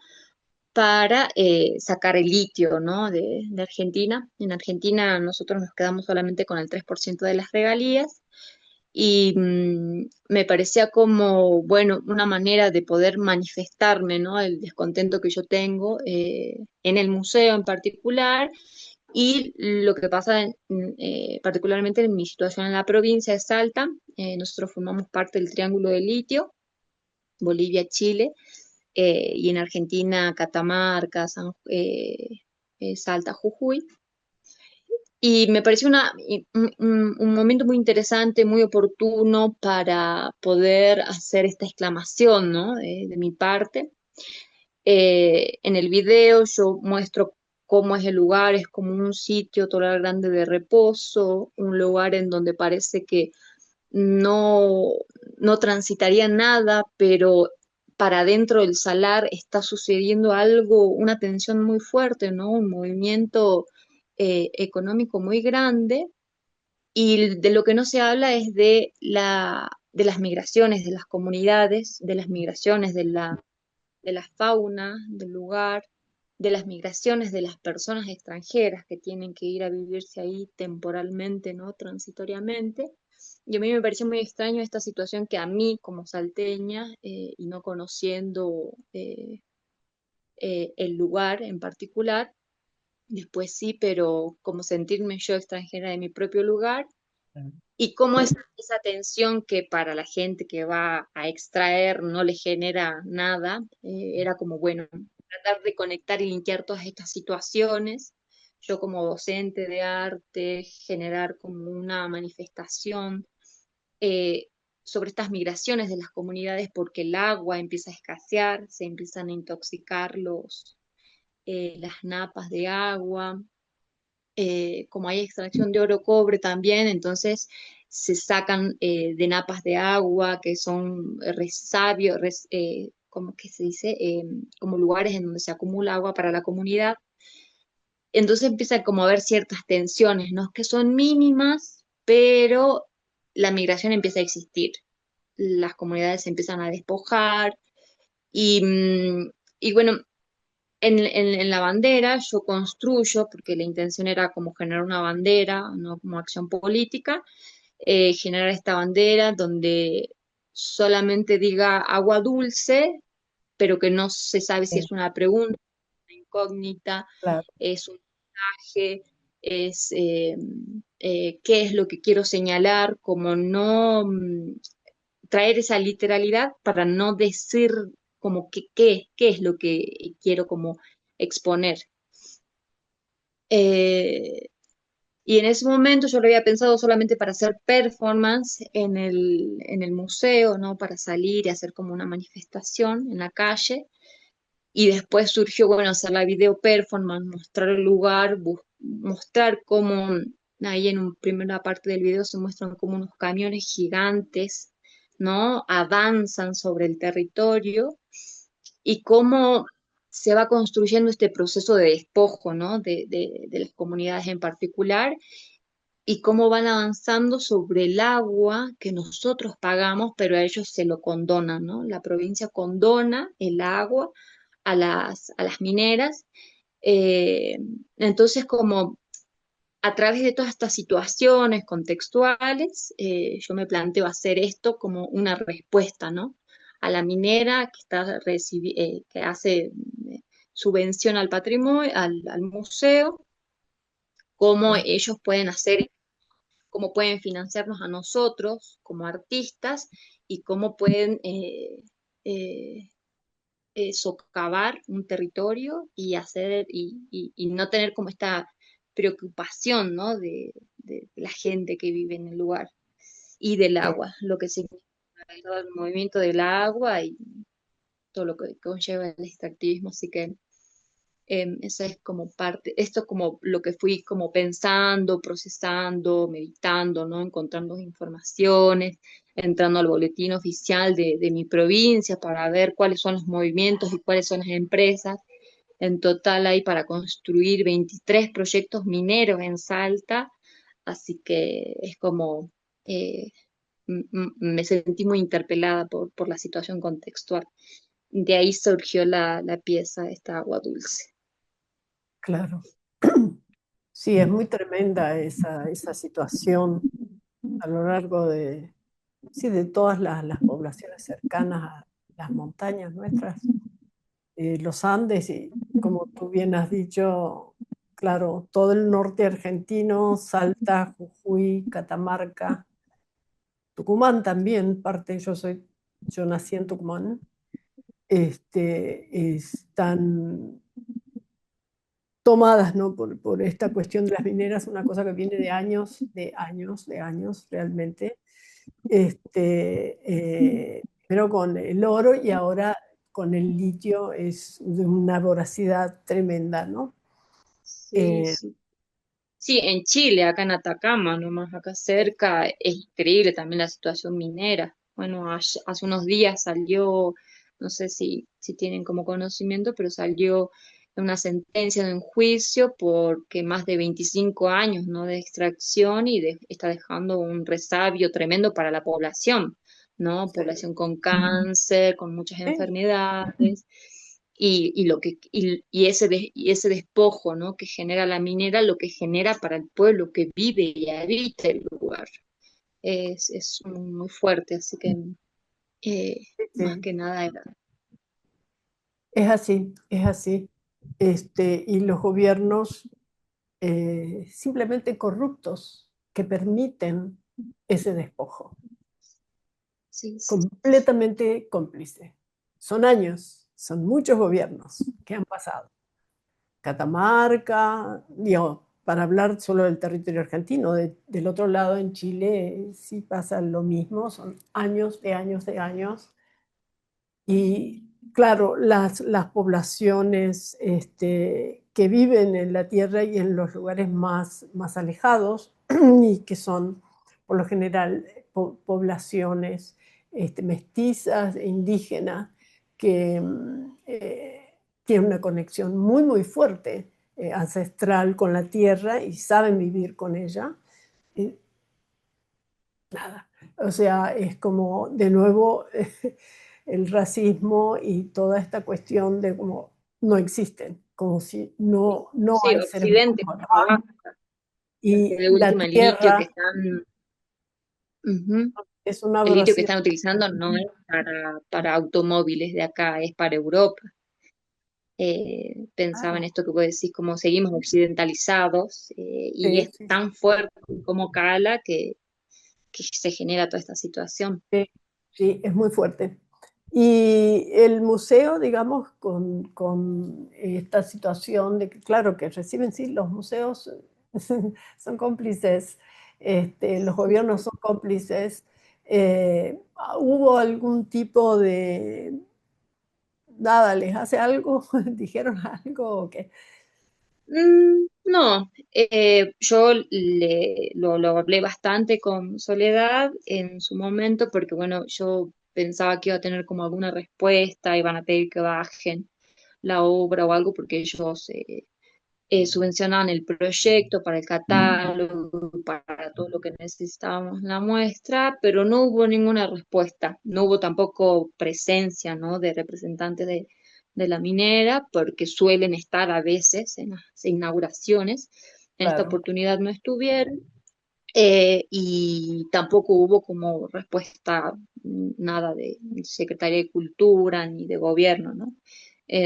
Speaker 3: para sacar el litio, ¿no? de Argentina. En Argentina nosotros nos quedamos solamente con el 3% de las regalías, y me parecía como, bueno, una manera de poder manifestarme, ¿no? El descontento que yo tengo en el museo en particular, y lo que pasa particularmente en mi situación en la provincia de Salta. Nosotros formamos parte del Triángulo del Litio, Bolivia, Chile, y en Argentina, Catamarca, Salta, Jujuy. Y me pareció un momento muy interesante, muy oportuno para poder hacer esta exclamación, ¿no? De mi parte. En el video yo muestro cómo es el lugar, es como un sitio total grande de reposo, un lugar en donde parece que no, no transitaría nada, pero para dentro del salar está sucediendo algo, una tensión muy fuerte, ¿no? Un movimiento económico muy grande, y de lo que no se habla es de las migraciones de las comunidades, de las migraciones de la fauna del lugar, de las migraciones de las personas extranjeras que tienen que ir a vivirse ahí temporalmente, ¿no? Transitoriamente. Y a mí me pareció muy extraño esta situación que a mí, como salteña, y no conociendo el lugar en particular, después sí, pero como sentirme yo extranjera de mi propio lugar, y cómo esa tensión que para la gente que va a extraer no le genera nada, era como, bueno, tratar de conectar y limpiar todas estas situaciones. Yo como docente de arte, generar como una manifestación eh, sobre estas migraciones de las comunidades, porque el agua empieza a escasear, se empiezan a intoxicar las napas de agua. Como hay extracción de oro cobre también, entonces se sacan de napas de agua que son resabios, ¿cómo que se dice? Como lugares en donde se acumula agua para la comunidad. Entonces empieza como a haber ciertas tensiones, ¿no? Que son mínimas, pero la migración empieza a existir. Las comunidades se empiezan a despojar, y, y bueno, en la bandera yo construyo, porque la intención era como generar una bandera, no como acción política, generar esta bandera donde solamente diga agua dulce, pero que no se sabe si
Speaker 1: Sí,
Speaker 3: es una pregunta, una incógnita,
Speaker 1: claro.
Speaker 3: es un mensaje, es qué es lo que quiero señalar, como no traer esa literalidad para no decir como que qué es lo que quiero como exponer. Eh, y en ese momento yo lo había pensado solamente para hacer performance en el museo, ¿no? Para salir y hacer como una manifestación en la calle. Y después surgió, bueno, hacer la video performance, mostrar el lugar, mostrar cómo ahí en una primera parte del video se muestran como unos camiones gigantes, ¿no? Avanzan sobre el territorio, y cómo se va construyendo este proceso de despojo, ¿no? De las comunidades en particular y cómo van avanzando sobre el agua que nosotros pagamos, pero a ellos se lo condonan, ¿no? La provincia condona el agua a las mineras. eh, entonces, como a través de todas estas situaciones contextuales, yo me planteo hacer esto como una respuesta, ¿no? A la minera que hace subvención al patrimonio, al museo, cómo
Speaker 1: Claro,
Speaker 3: ellos pueden hacer, cómo pueden financiarnos a nosotros como artistas y cómo pueden eh, socavar un territorio y hacer y no tener como esta preocupación, ¿no? De la gente que vive en el lugar y del
Speaker 1: claro.
Speaker 3: agua, lo que significa todo el movimiento del agua y todo lo que conlleva el extractivismo. Así que esa es como parte, esto es como lo que fui como pensando, procesando, meditando, ¿no? Encontrando informaciones, entrando al boletín oficial de mi provincia para ver cuáles son los movimientos y cuáles son las empresas. En total hay para construir 23 proyectos mineros en Salta, así que es como eh, me sentí muy interpelada por la situación contextual. De ahí surgió la pieza, esta agua dulce.
Speaker 1: Claro. Sí, es muy tremenda esa situación a lo largo de, sí, de todas las poblaciones cercanas a las montañas nuestras, los Andes y como tú bien has dicho, claro, todo el norte argentino, Salta, Jujuy, Catamarca, Tucumán también, yo nací en Tucumán, están tomadas, ¿no? Por esta cuestión de las mineras, una cosa que viene de años, de años, de años realmente, pero con el oro y ahora con el litio es de una voracidad tremenda, ¿no?
Speaker 3: Sí,
Speaker 1: Eh,
Speaker 3: sí. Sí, en Chile, acá en Atacama, nomás acá
Speaker 1: eh,
Speaker 3: cerca, es increíble también la situación minera. Bueno, hace unos días salió, no sé si tienen como conocimiento, pero salió una sentencia de un juicio porque más de 25 años, ¿no? De extracción y está dejando un resabio tremendo para la población, ¿no?
Speaker 1: sí,
Speaker 3: Población con cáncer, con muchas
Speaker 1: sí,
Speaker 3: enfermedades y ese despojo, ¿no? Que genera la minera, lo que genera para el pueblo que vive y habita el lugar. Es muy fuerte, así que más
Speaker 1: sí.
Speaker 3: que nada era.
Speaker 1: Es así, es así. Y los gobiernos simplemente corruptos que permiten ese despojo,
Speaker 3: Sí, sí,
Speaker 1: completamente cómplice. Son años, son muchos gobiernos que han pasado. Catamarca, digo, para hablar solo del territorio argentino, del otro lado en Chile sí pasa lo mismo, son años de años de años. Y claro, las poblaciones que viven en la tierra y en los lugares más alejados, y que son por lo general poblaciones mestizas e indígenas, que tienen una conexión muy, muy fuerte, ancestral con la tierra y saben vivir con ella. eh, Nada. O sea, es como de nuevo el racismo y toda esta cuestión de como no existen, como si no
Speaker 3: sí,
Speaker 1: hay seres humanos
Speaker 3: Occidente,
Speaker 1: acá.
Speaker 3: porque
Speaker 1: Y
Speaker 3: de
Speaker 1: la
Speaker 3: última el litio que
Speaker 1: tierra
Speaker 3: están, ujú,
Speaker 1: es una
Speaker 3: el litio que
Speaker 1: voracidad.
Speaker 3: están utilizando no es para automóviles de acá, es para Europa. Pensaba en
Speaker 1: Claro,
Speaker 3: esto que vos decís, como seguimos occidentalizados, y
Speaker 1: sí,
Speaker 3: es
Speaker 1: sí,
Speaker 3: tan fuerte como cala que se genera toda esta situación.
Speaker 1: sí, sí, es muy fuerte. Y el museo, digamos, con esta situación de que, claro, que reciben, sí, los museos son cómplices, los gobiernos son cómplices. ¿Hubo algún tipo de, nada, les hace algo? ¿Dijeron algo o qué?
Speaker 3: No, yo lo hablé bastante con Soledad en su momento porque, bueno, yo pensaba que iba a tener como alguna respuesta, iban a pedir que bajen la obra o algo porque ellos subvencionaban el proyecto para el catálogo, para todo lo que necesitábamos en la muestra, pero no hubo ninguna respuesta, no hubo tampoco presencia, ¿no?, de representantes de la minera, porque suelen estar a veces en las inauguraciones. En esta
Speaker 1: Claro,
Speaker 3: oportunidad no estuvieron, y tampoco hubo como respuesta nada de Secretaría de Cultura ni de Gobierno, ¿no?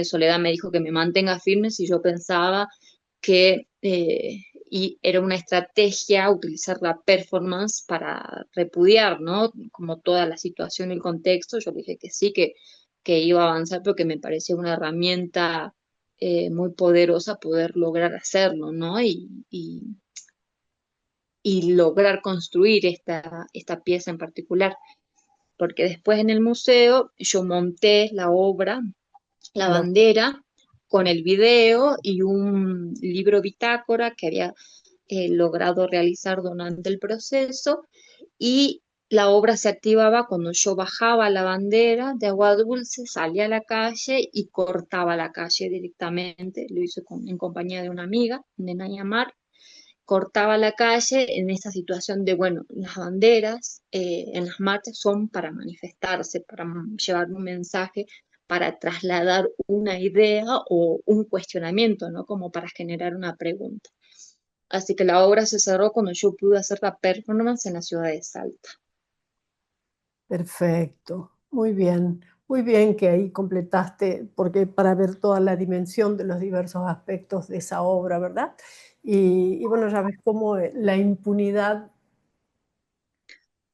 Speaker 3: Soledad me dijo que me mantenga firme si yo pensaba que y era una estrategia utilizar la performance para repudiar, ¿no? Como toda la situación y el contexto. Yo le dije que sí, que iba a avanzar, pero que me parecía una herramienta muy poderosa poder lograr hacerlo, ¿no? Y lograr construir esta pieza en particular. Porque después en el museo yo monté la obra, la
Speaker 1: claro.
Speaker 3: bandera, con el video y un libro bitácora que había logrado realizar durante el proceso, y la obra se activaba cuando yo bajaba la bandera de Agua Dulce, salía a la calle y cortaba la calle directamente. Lo hice en compañía de una amiga, de Naya Mar. Cortaba la calle en esta situación de, bueno, las banderas en las marchas son para manifestarse, para llevar un mensaje, para trasladar una idea o un cuestionamiento, ¿no? Como para generar una pregunta. Así que la obra se cerró cuando yo pude hacer la performance en la ciudad de Salta.
Speaker 1: Perfecto, muy bien que ahí completaste, porque para ver toda la dimensión de los diversos aspectos de esa obra, ¿verdad? Y bueno, ya ves cómo la impunidad,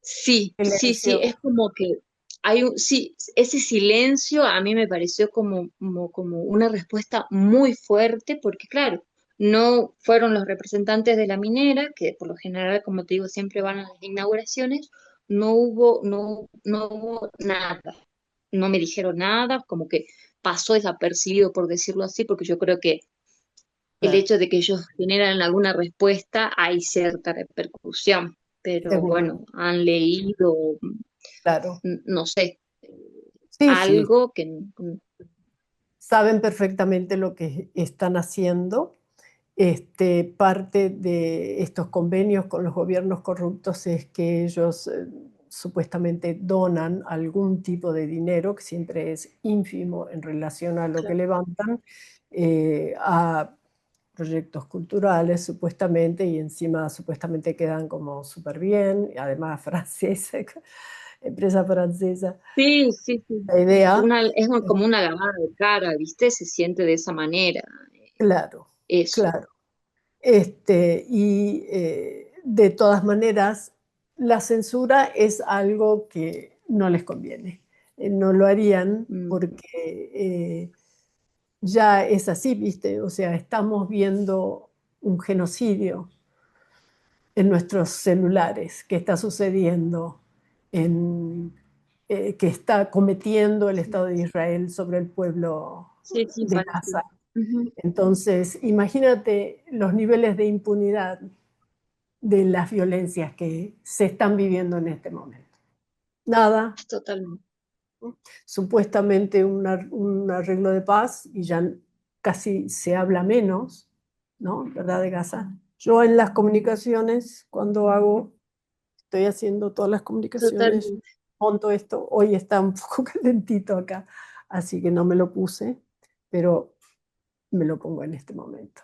Speaker 3: Sí, sí, sí, es
Speaker 1: silencio,
Speaker 3: como que sí, ese silencio a mí me pareció como una respuesta muy fuerte, porque claro, no fueron los representantes de la minera, que por lo general, como te digo, siempre van a las inauguraciones, no hubo nada, no me dijeron nada, como que pasó desapercibido, por decirlo así, porque yo creo que el
Speaker 1: claro,
Speaker 3: hecho de que ellos generan alguna respuesta, hay cierta repercusión, pero
Speaker 1: seguro,
Speaker 3: bueno, han leído,
Speaker 1: claro.
Speaker 3: no sé,
Speaker 1: Sí, sí,
Speaker 3: algo que
Speaker 1: saben perfectamente lo que están haciendo. Parte de estos convenios con los gobiernos corruptos es que ellos supuestamente donan algún tipo de dinero, que siempre es ínfimo en relación a lo que levantan, a proyectos culturales supuestamente, y encima supuestamente quedan como súper bien, y además francesa, empresa francesa.
Speaker 3: sí, sí, sí.
Speaker 1: La idea,
Speaker 3: Como una lavada de cara, ¿viste? Se siente de esa manera.
Speaker 1: claro,
Speaker 3: Eso.
Speaker 1: claro. De todas maneras, la censura es algo que no les conviene. No lo harían
Speaker 3: Mm,
Speaker 1: porque ya es así, ¿viste? O sea, estamos viendo un genocidio en nuestros celulares que está sucediendo, que está cometiendo el
Speaker 3: sí,
Speaker 1: Estado de Israel sobre el pueblo
Speaker 3: sí, sí,
Speaker 1: de
Speaker 3: Palestina.
Speaker 1: Gaza.
Speaker 3: Ujú.
Speaker 1: Entonces, imagínate los niveles de impunidad de las violencias que se están viviendo en este momento. Nada,
Speaker 3: Totalmente.
Speaker 1: supuestamente un arreglo de paz y ya casi se habla menos, ¿no? ¿Verdad? De Gaza. Yo en las comunicaciones, cuando estoy haciendo todas las comunicaciones,
Speaker 3: Totalmente.
Speaker 1: monto esto, hoy está un poco calentito acá, así que no me lo puse, pero me lo pongo en este momento.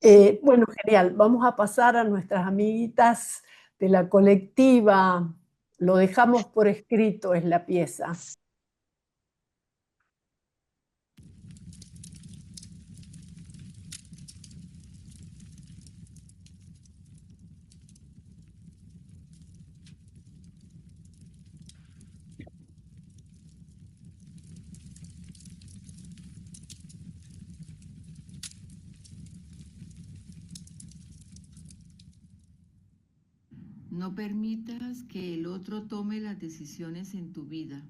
Speaker 3: Sí.
Speaker 1: Bueno, genial. Vamos a pasar a nuestras amiguitas de la colectiva. Lo dejamos por escrito, es la pieza.
Speaker 10: No permitas que el otro tome las decisiones en tu vida,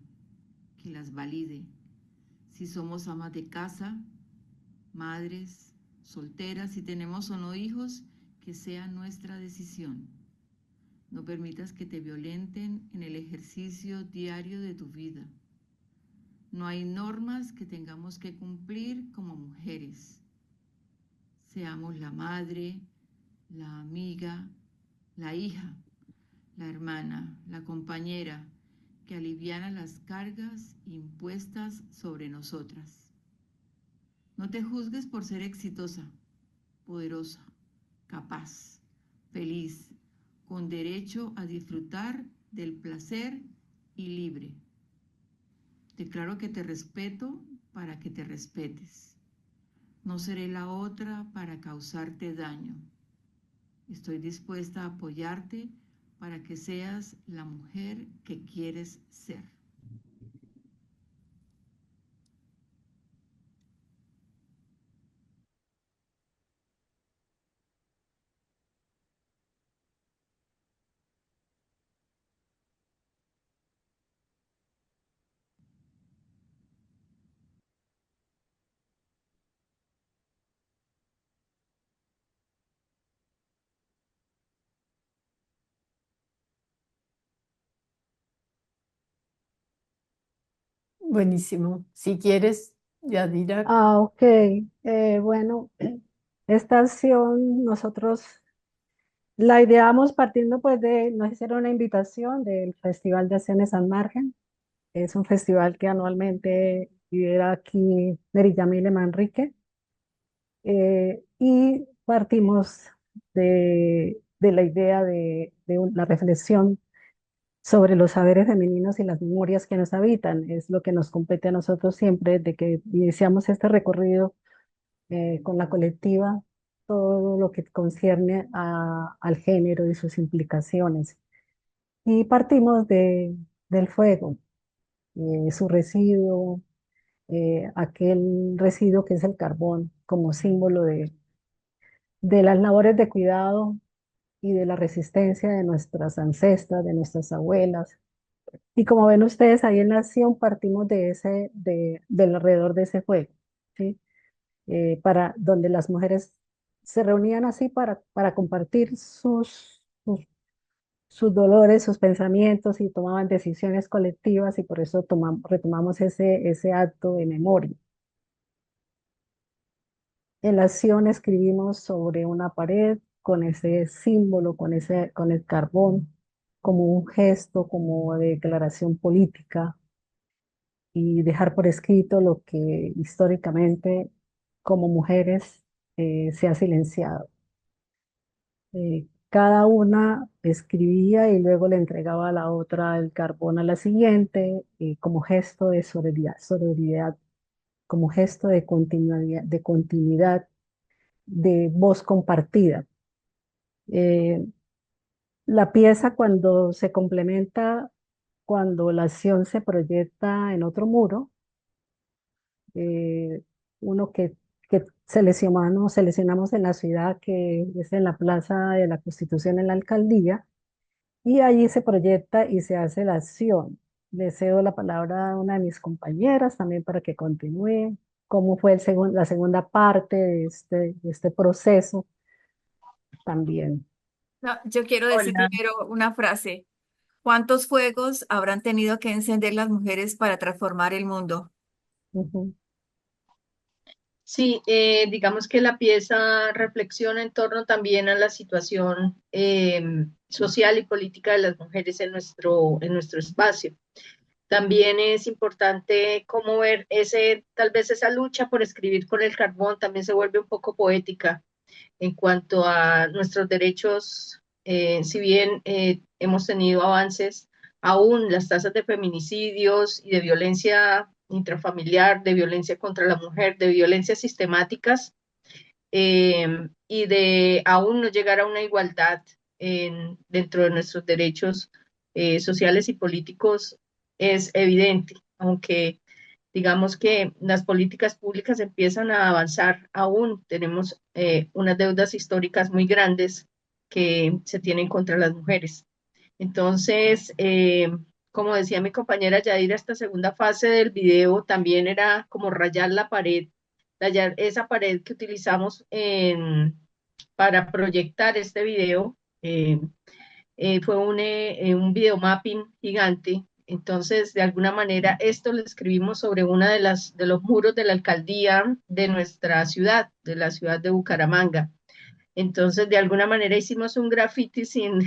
Speaker 10: que las valide. Si somos amas de casa, madres, solteras, si tenemos o no hijos, que sea nuestra decisión. No permitas que te violenten en el ejercicio diario de tu vida. No hay normas que tengamos que cumplir como mujeres. Seamos la madre, la amiga, la hija, la hermana, la compañera, que aliviana las cargas impuestas sobre nosotras. No te juzgues por ser exitosa, poderosa, capaz, feliz, con derecho a disfrutar del placer y libre. Declaro que te respeto para que te respetes. No seré la otra para causarte daño. Estoy dispuesta a apoyarte para que seas la mujer que quieres ser.
Speaker 1: Buenísimo. Si quieres, Yadira.
Speaker 7: Ok, bueno, esta acción nosotros la ideamos partiendo pues nos hicieron una invitación del Festival de Acciones al Margen. Es un festival que anualmente lidera aquí Yamile Manrique. Y partimos de la idea de la reflexión sobre los saberes femeninos y las memorias que nos habitan. Es lo que nos compete a nosotros siempre, de que iniciamos este recorrido con la colectiva, todo lo que concierne al género y sus implicaciones. Y partimos del fuego, su residuo, aquel residuo que es el carbón, como símbolo de las labores de cuidado y de la resistencia de nuestras ancestras, de nuestras abuelas. Y como ven ustedes, ahí en la acción partimos del alrededor de ese fuego, ¿sí? Para donde las mujeres se reunían así para compartir sus dolores, sus pensamientos y tomaban decisiones colectivas y por eso retomamos ese acto de memoria. En la acción escribimos sobre una pared con ese símbolo, con el carbón, como un gesto, como de declaración política y dejar por escrito lo que históricamente como mujeres se ha silenciado. Cada una escribía y luego le entregaba a la otra el carbón a la siguiente como gesto de sororidad, como gesto de continuidad, de voz compartida. Eh, la pieza cuando se complementa, cuando la acción se proyecta en otro muro, eh, uno que seleccionamos en la ciudad, que es en la Plaza de la Constitución en la alcaldía, y allí se proyecta y se hace la acción. Le cedo la palabra a una de mis compañeras también para que continúe cómo fue la segunda parte de este proceso también.
Speaker 4: No, yo quiero decir
Speaker 8: Hola.
Speaker 4: primero una frase. ¿Cuántos fuegos habrán tenido que encender las mujeres para transformar el mundo?
Speaker 7: Ujú.
Speaker 8: Sí, digamos que la pieza reflexiona en torno también a la situación social y política de las mujeres en nuestro espacio. También es importante cómo ver tal vez esa lucha por escribir con el carbón también se vuelve un poco poética en cuanto a nuestros derechos, si bien hemos tenido avances, aún las tasas de feminicidios y de violencia intrafamiliar, de violencia contra la mujer, de violencias sistemáticas y de aún no llegar a una igualdad dentro de nuestros derechos sociales y políticos es evidente, aunque digamos que las políticas públicas empiezan a avanzar, aún tenemos unas deudas históricas muy grandes que se tienen contra las mujeres. Entonces, como decía mi compañera Yadira, esta segunda fase del video también era como rayar la pared, rayar esa pared que utilizamos para proyectar este video. Fue un video mapping gigante Entonces, de alguna manera, esto lo escribimos sobre una de los muros de la alcaldía de nuestra ciudad, de la ciudad de Bucaramanga. Entonces, de alguna manera hicimos un graffiti
Speaker 7: Sin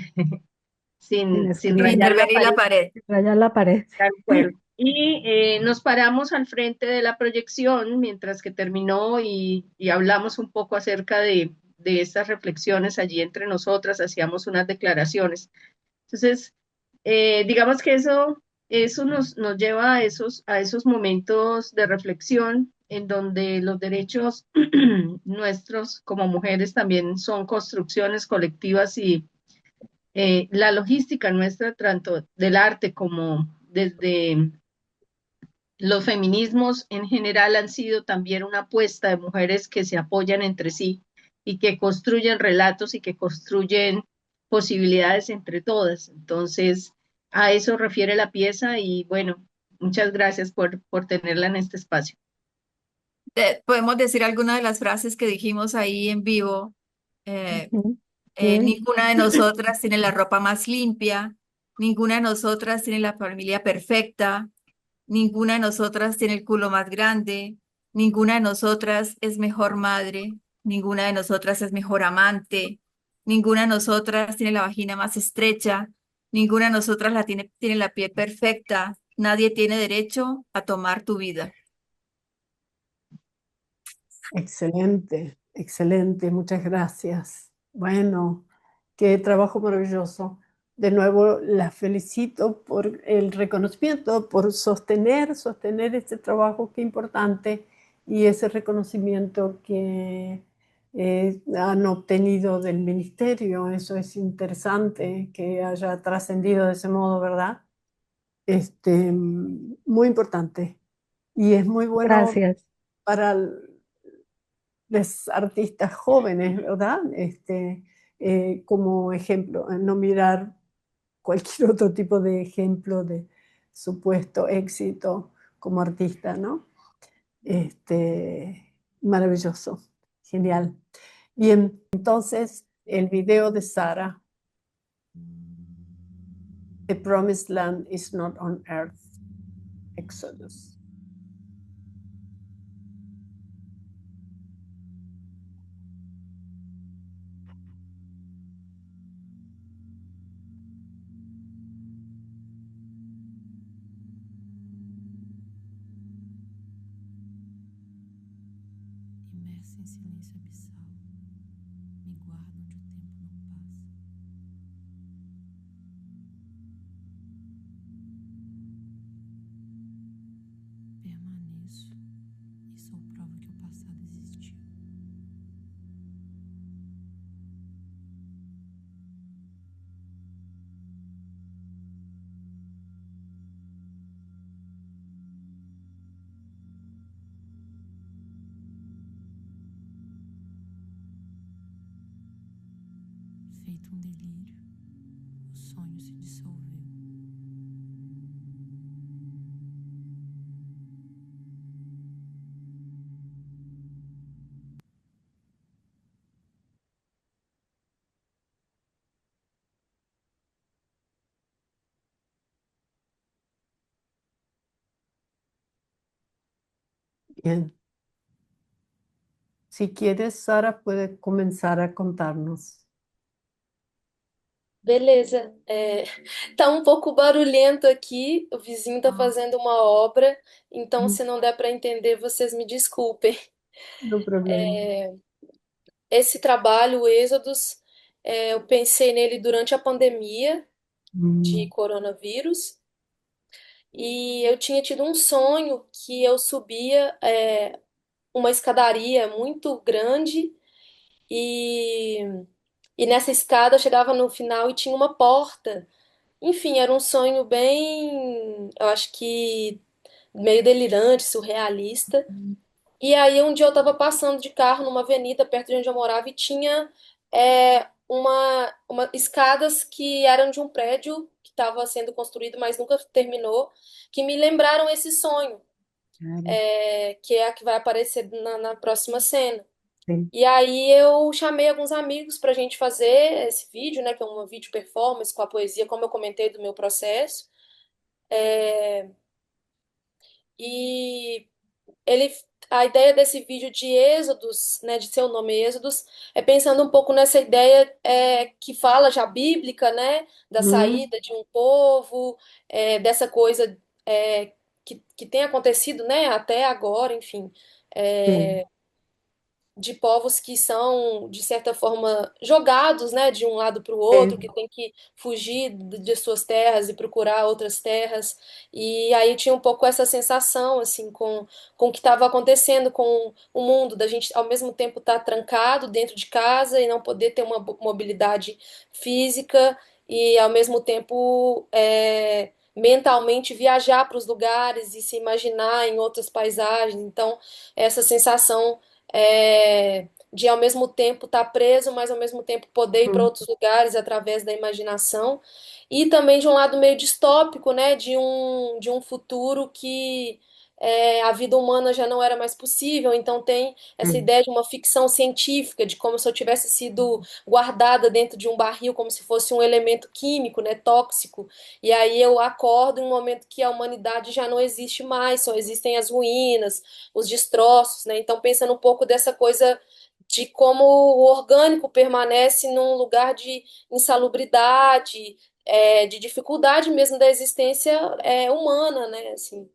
Speaker 8: sin
Speaker 7: escribir,
Speaker 8: rayar la
Speaker 4: Intervenir la
Speaker 8: pared,
Speaker 4: pared.
Speaker 7: rayar la pared.
Speaker 8: tal cual. Y nos paramos al frente de la proyección mientras que terminó y hablamos un poco acerca de estas reflexiones allí entre nosotras, hacíamos unas declaraciones. Entonces, digamos que eso nos lleva a esos momentos de reflexión en donde los derechos nuestros como mujeres también son construcciones colectivas y la logística nuestra, tanto del arte como desde los feminismos en general, han sido también una apuesta de mujeres que se apoyan entre sí y que construyen relatos y que construyen posibilidades entre todas. Entonces, a eso refiere la pieza y bueno, muchas gracias por tenerla en este espacio.
Speaker 4: Podemos decir alguna de las frases que dijimos ahí en vivo. Eh,
Speaker 7: Ujú. Sí.
Speaker 4: Ninguna de nosotras tiene la ropa más limpia, ninguna de nosotras tiene la familia perfecta, ninguna de nosotras tiene el culo más grande, ninguna de nosotras es mejor madre, ninguna de nosotras es mejor amante, ninguna de nosotras tiene la vagina más estrecha, ninguna de nosotras tiene la piel perfecta, nadie tiene derecho a tomar tu vida.
Speaker 1: Excelente, excelente, muchas gracias. Bueno, qué trabajo maravilloso. De nuevo, las felicito por el reconocimiento, por sostener este trabajo, qué importante, y ese reconocimiento que han obtenido del ministerio. Eso es interesante que haya trascendido de ese modo, ¿verdad? Muy importante. Y es muy bueno
Speaker 7: Gracias.
Speaker 1: para los artistas jóvenes, ¿verdad? Como ejemplo, no mirar cualquier otro tipo de ejemplo de supuesto éxito como artista, ¿no? Maravilloso, genial. Bien, entonces el video de Sara, The Promised Land is not on earth, Exodus.
Speaker 11: Imersa em silêncio abissal, me guardo onde o tempo não passa. Permaneço e sou prova que o passado existiu. Feito um delírio, o sonho se dissolveu.
Speaker 1: Bien. Si quieres, Sara puede comenzar a contarnos.
Speaker 5: Beleza. Tá um pouco barulhento aqui, o vizinho tá fazendo uma obra, então se não der para entender, vocês me desculpem.
Speaker 1: No problema.
Speaker 5: Esse trabalho, o Êxodos, eu pensei nele durante a pandemia de coronavírus e eu tinha tido um sonho que eu subia uma escadaria muito grande e, e nessa escada eu chegava no final e tinha uma porta. Enfim, era um sonho bem, eu acho que meio delirante, surrealista. E aí um dia eu estava passando de carro numa avenida perto de onde eu morava e tinha uma escadas que eram de um prédio que estava sendo construído, mas nunca terminou, que me lembraram esse sonho, que é a que vai aparecer na próxima cena.
Speaker 1: Sim.
Speaker 5: E aí eu chamei alguns amigos para a gente fazer esse vídeo, né, que é uma vídeo performance com a poesia, como eu comentei do meu processo. É, e ele, a ideia desse vídeo de Êxodos, né, de seu nome Êxodos, é pensando um pouco nessa ideia que fala já bíblica, né, da
Speaker 1: Mm,
Speaker 5: saída de um povo, dessa coisa que tem acontecido, né, até agora, enfim.
Speaker 1: sí.
Speaker 5: É, de povos que são, de certa forma, jogados, né, de um lado para o outro,
Speaker 1: Sí.
Speaker 5: que tem que fugir de suas terras e procurar outras terras. E aí tinha um pouco essa sensação, assim, com o que estava acontecendo com o mundo, da gente, ao mesmo tempo, estar trancado dentro de casa e não poder ter uma mobilidade física e, ao mesmo tempo, mentalmente viajar para os lugares e se imaginar em outras paisagens. Então, essa sensação de ao mesmo tempo estar preso, mas ao mesmo tempo poder ir para
Speaker 1: Mm,
Speaker 5: outros lugares através da imaginação, e também de um lado meio distópico, né, de um futuro que a vida humana já não era mais possível, então tem essa
Speaker 1: mm,
Speaker 5: ideia de uma ficção científica, de como se eu tivesse sido guardada dentro de um barril, como se fosse um elemento químico, né, tóxico, e aí eu acordo em um momento que a humanidade já não existe mais, só existem as ruínas, os destroços, né? Então, pensando um pouco dessa coisa de como o orgânico permanece num lugar de insalubridade, de dificuldade mesmo da existência humana, né? Assim,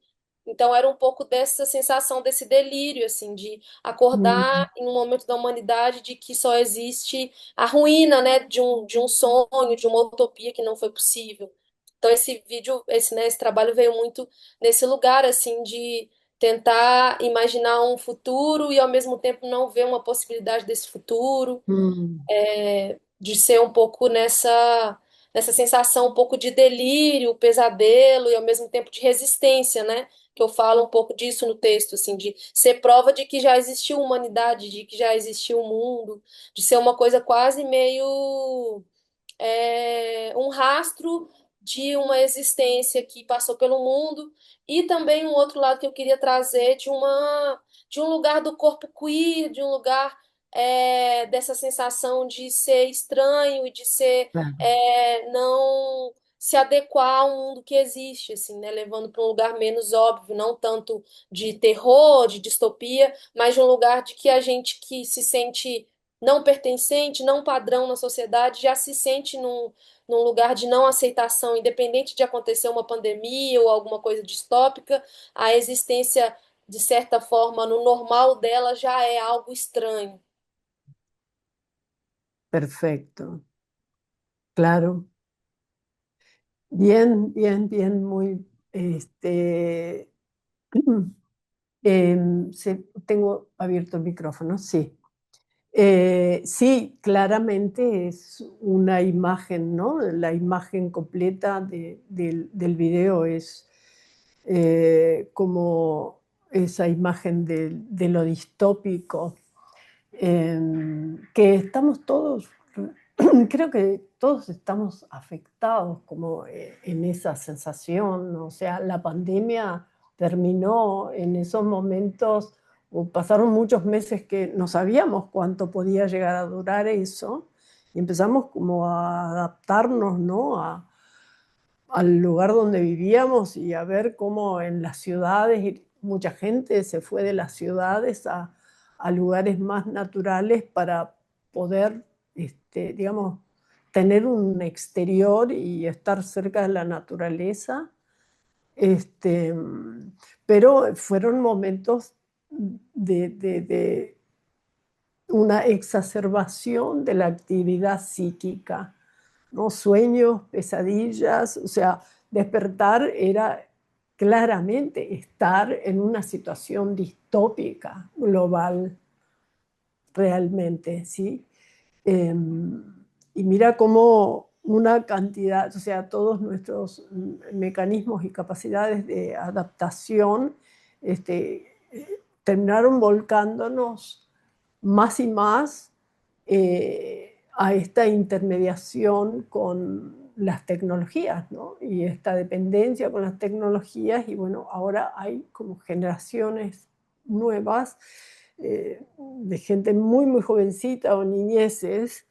Speaker 5: então era um pouco dessa sensação, desse delírio, assim, de
Speaker 1: mm,
Speaker 5: acordar em um momento da humanidade de que só existe a ruína, né, de um sonho, de uma utopia que não foi possível. Então esse vídeo, esse trabalho veio muito nesse lugar, assim, de tentar imaginar um futuro e ao mesmo tempo não ver uma possibilidade desse futuro,
Speaker 1: mm,
Speaker 5: de ser um pouco nessa sensação um pouco de delírio, pesadelo e ao mesmo tempo de resistência, né? Que eu falo um pouco disso no texto, assim, de ser prova de que já existiu humanidade, de que já existiu o mundo, de ser uma coisa quase meio um rastro de uma existência que passou pelo mundo, e também um outro lado que eu queria trazer de um lugar do corpo queer, de um lugar dessa sensação de ser estranho e de ser
Speaker 1: claro.
Speaker 5: não se adequar ao mundo que existe, assim, né? Levando para um lugar menos óbvio, não tanto de terror, de distopia, mas de um lugar de que a gente que se sente não pertencente, não padrão na sociedade, já se sente num lugar de não aceitação, independente de acontecer uma pandemia ou alguma coisa distópica, a existência, de certa forma, no normal dela já é algo estranho.
Speaker 1: Perfecto. Claro. Bien, bien, bien, muy, tengo abierto el micrófono, sí. Sí, claramente es una imagen, ¿no? La imagen completa del video es como esa imagen de lo distópico, que estamos todos, creo que todos estamos afectados como en esa sensación, o sea, la pandemia terminó en esos momentos, o pasaron muchos meses que no sabíamos cuánto podía llegar a durar eso, y empezamos como a adaptarnos, ¿no? Al lugar donde vivíamos y a ver cómo en las ciudades, y mucha gente se fue de las ciudades a lugares más naturales para poder, digamos, tener un exterior y estar cerca de la naturaleza. Este, pero fueron momentos de una exacerbación de la actividad psíquica, ¿no? Sueños, pesadillas, o sea, despertar era claramente estar en una situación distópica global, realmente, ¿sí? Y mira cómo una cantidad, o sea, todos nuestros mecanismos y capacidades de adaptación terminaron volcándonos más y más a esta intermediación con las tecnologías, ¿no? Y esta dependencia con las tecnologías, y bueno, ahora hay como generaciones nuevas de gente muy, muy jovencita o niñeces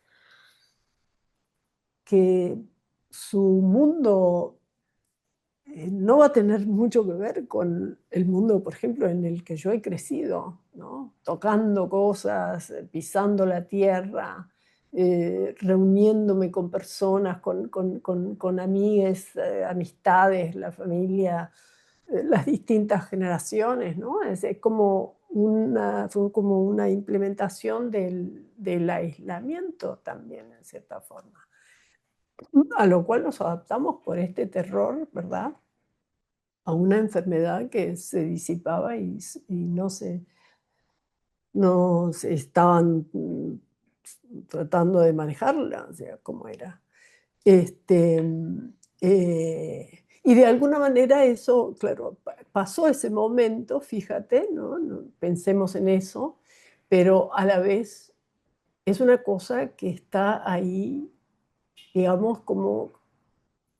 Speaker 1: que su mundo no va a tener mucho que ver con el mundo, por ejemplo, en el que yo he crecido, ¿no? Tocando cosas, pisando la tierra, reuniéndome con personas, con amigues, amistades, la familia, las distintas generaciones, ¿no? Es como fue como una implementación del aislamiento también, en cierta forma, a lo cual nos adaptamos por este terror, ¿verdad? A una enfermedad que se disipaba y no se estaban tratando de manejarla, o sea, cómo era. Este, y de alguna manera eso, claro, pasó ese momento, fíjate, ¿no? Pensemos en eso, pero a la vez es una cosa que está ahí, digamos, como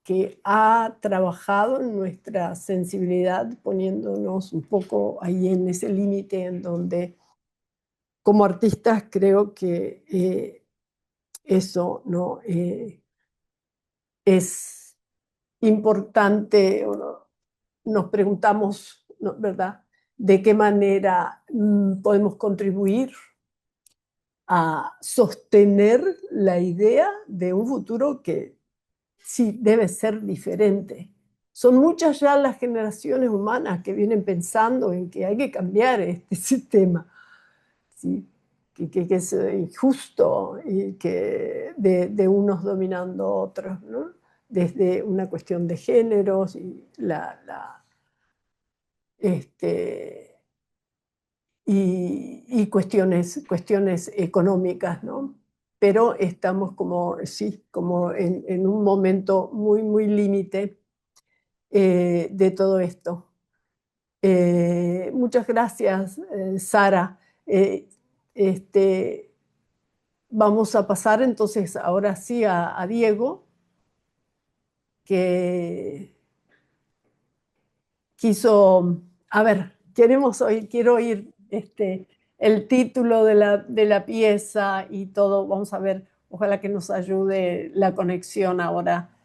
Speaker 1: que ha trabajado en nuestra sensibilidad, poniéndonos un poco ahí en ese límite en donde como artistas creo que eso no es importante. Nos preguntamos, ¿no? ¿Verdad? ¿De qué manera podemos contribuir a sostener la idea de un futuro que sí debe ser diferente? Son muchas ya las generaciones humanas que vienen pensando en que hay que cambiar este sistema, ¿sí? Que es injusto y que de unos dominando a otros, ¿no? Desde una cuestión de géneros y este, y cuestiones económicas, ¿no? Pero estamos como, sí, como en un momento muy, muy límite de todo esto. Muchas gracias, Sara. Eh, este, Vamos a pasar entonces ahora sí a Diego, que quiso, a ver, quiero oír el título de la pieza y todo. Vamos a ver, ojalá que nos ayude la conexión ahora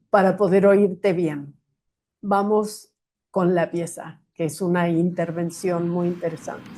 Speaker 1: para poder oírte bien. Vamos con la pieza, que es una intervención muy interesante.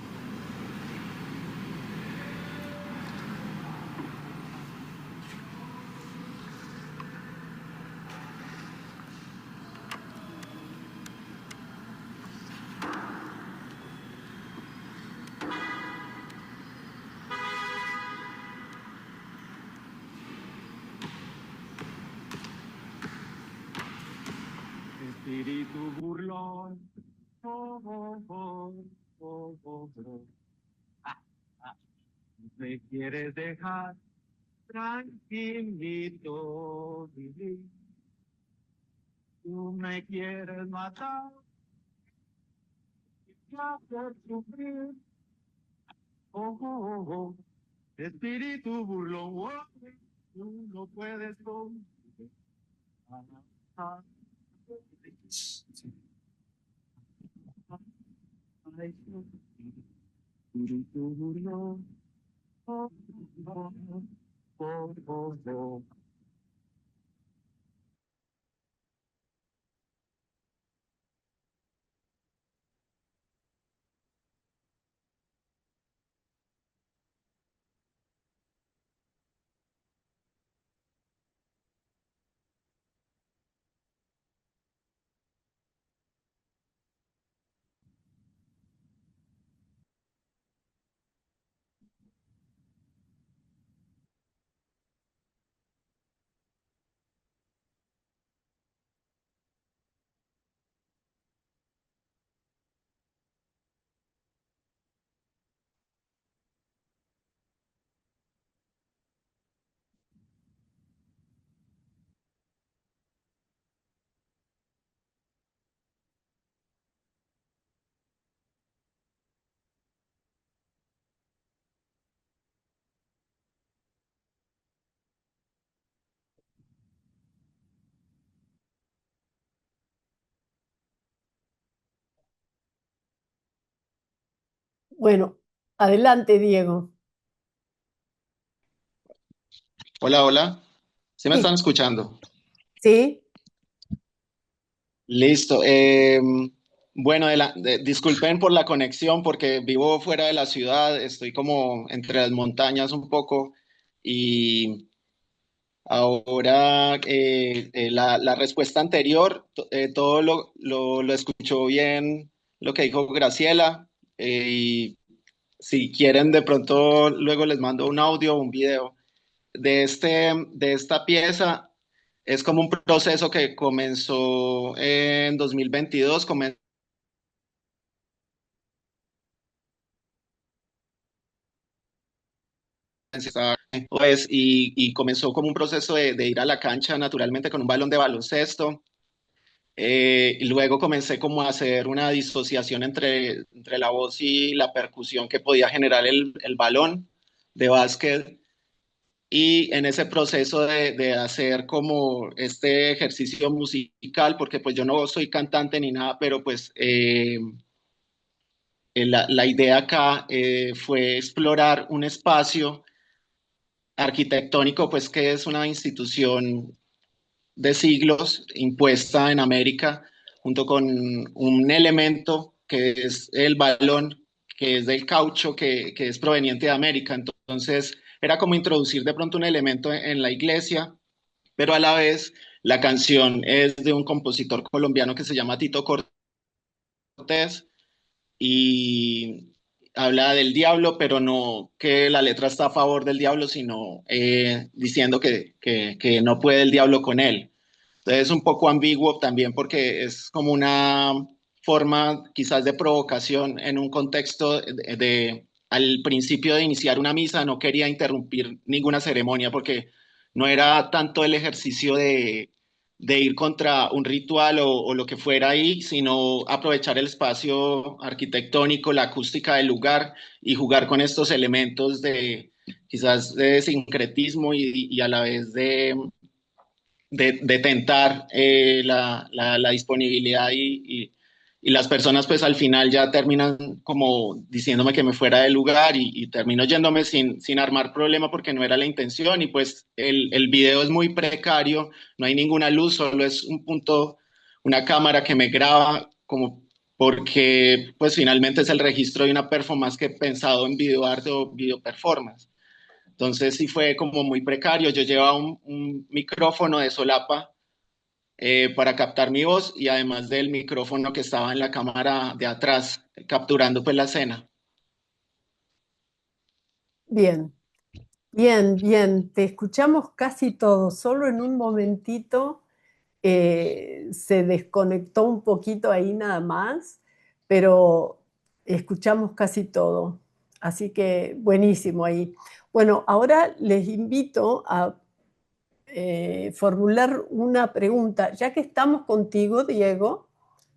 Speaker 12: Espíritu burlón, oh, oh, oh, oh, oh, oh. Ah, ah. Me quieres dejar tranquilito vivir. Tú me quieres matar y hacer sufrir. Oh, oh, oh, oh. Espíritu burlón, oh, tú no puedes con. Ah, ah. Ay, espíritu burlón, oh, oh, oh, oh, oh.
Speaker 1: Bueno, adelante, Diego.
Speaker 13: Hola, hola. ¿Sí me
Speaker 1: Sí,
Speaker 13: están escuchando?
Speaker 1: sí,
Speaker 9: Listo. Bueno, disculpen por la conexión porque vivo fuera de la ciudad, estoy como entre las montañas un poco y ahora la respuesta anterior, todo lo escuchó bien lo que dijo Graciela y si quieren de pronto luego les mando un audio o un video de esta pieza. Es como un proceso que comenzó en 2022, y comenzó como un proceso de ir a la cancha naturalmente con un balón de baloncesto. Y luego comencé como a hacer una disociación entre la voz y la percusión que podía generar el balón de básquet. Y en ese proceso de hacer como este ejercicio musical, porque pues yo no soy cantante ni nada, pero pues la idea acá fue explorar un espacio arquitectónico, pues que es una institución de siglos impuesta en América, junto con un elemento que es el balón, que es del caucho, que es proveniente de América. Entonces, era como introducir de pronto un elemento en la iglesia, pero a la vez la canción es de un compositor colombiano que se llama Tito Cortés y habla del diablo, pero no que la letra está a favor del diablo, sino diciendo que no puede el diablo con él. Entonces es un poco ambiguo también porque es como una forma quizás de provocación en un contexto al principio de iniciar una misa no quería interrumpir ninguna ceremonia porque no era tanto el ejercicio de ir contra un ritual o lo que fuera ahí, sino aprovechar el espacio arquitectónico, la acústica del lugar y jugar con estos elementos de quizás de sincretismo y a la vez de tentar la disponibilidad y las personas pues al final ya terminan como diciéndome que me fuera del lugar y termino yéndome sin armar problema porque no era la intención y pues el video es muy precario, no hay ninguna luz, solo es un punto, una cámara que me graba como porque pues finalmente es el registro de una performance que he pensado en videoarte o video performance. Entonces sí fue como muy precario. Yo llevaba un micrófono de solapa para captar mi voz y además del micrófono que estaba en la cámara de atrás, capturando pues la escena.
Speaker 1: Bien, bien, bien. Te escuchamos casi todo. Solo en un momentito se desconectó un poquito ahí nada más, pero escuchamos casi todo. Así que buenísimo ahí. Bueno, ahora les invito a formular una pregunta. Ya que estamos contigo, Diego,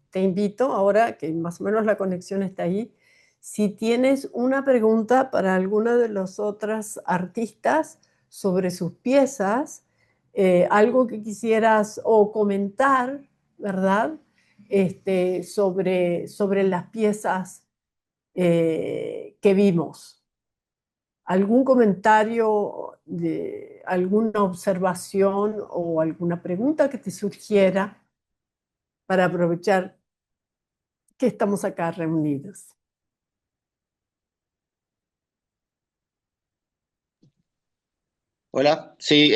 Speaker 1: te invito ahora que más o menos la conexión está ahí. Si tienes una pregunta para alguna de los otros artistas sobre sus piezas, algo que quisieras o comentar, ¿verdad? Sobre las piezas que vimos. ¿Algún comentario, alguna observación o alguna pregunta que te surgiera para aprovechar que estamos acá reunidos?
Speaker 9: Hola, sí,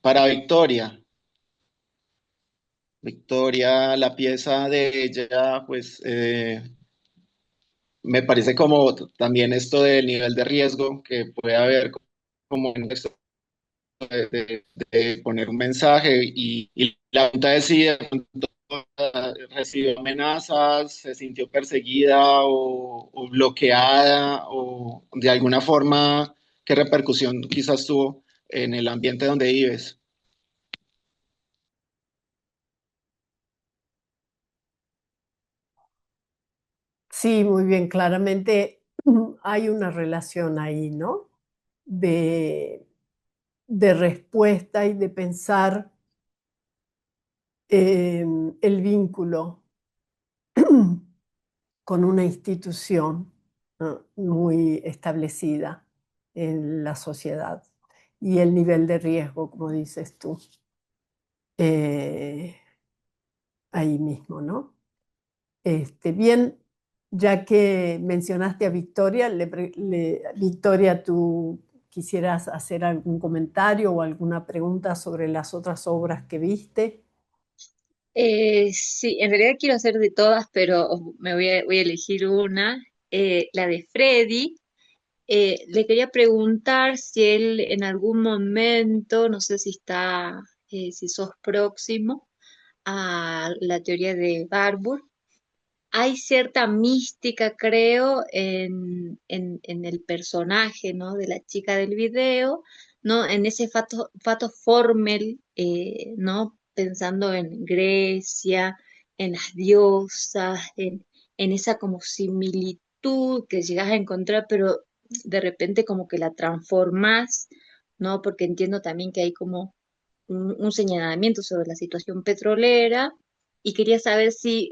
Speaker 9: para Victoria. Victoria, la pieza de ella, pues me parece como también esto del nivel de riesgo que puede haber como en esto de poner un mensaje y la pregunta es si de pronto recibió amenazas, se sintió perseguida o bloqueada o de alguna forma, ¿qué repercusión quizás tuvo en el ambiente donde vives?
Speaker 1: Sí, muy bien, claramente hay una relación ahí, ¿no? De, de respuesta y de pensar el vínculo con una institución, ¿no?, muy establecida en la sociedad y el nivel de riesgo, como dices tú. Eh, ahí mismo, ¿no? Bien, ya que mencionaste a Victoria, Victoria, ¿tú quisieras hacer algún comentario o alguna pregunta sobre las otras obras que viste?
Speaker 3: Sí, en realidad quiero hacer de todas, pero voy a elegir una, la de Freddy. Le quería preguntar si él en algún momento, no sé si sos próximo a la teoría de Barbour. Hay cierta mística, creo, en el personaje, ¿no? De la chica del video, ¿no? En ese fato formel, ¿no? Pensando en Grecia, en las diosas, en esa como similitud que llegas a encontrar, pero de repente como que la transformas, ¿no? Porque entiendo también que hay como un señalamiento sobre la situación petrolera y quería saber si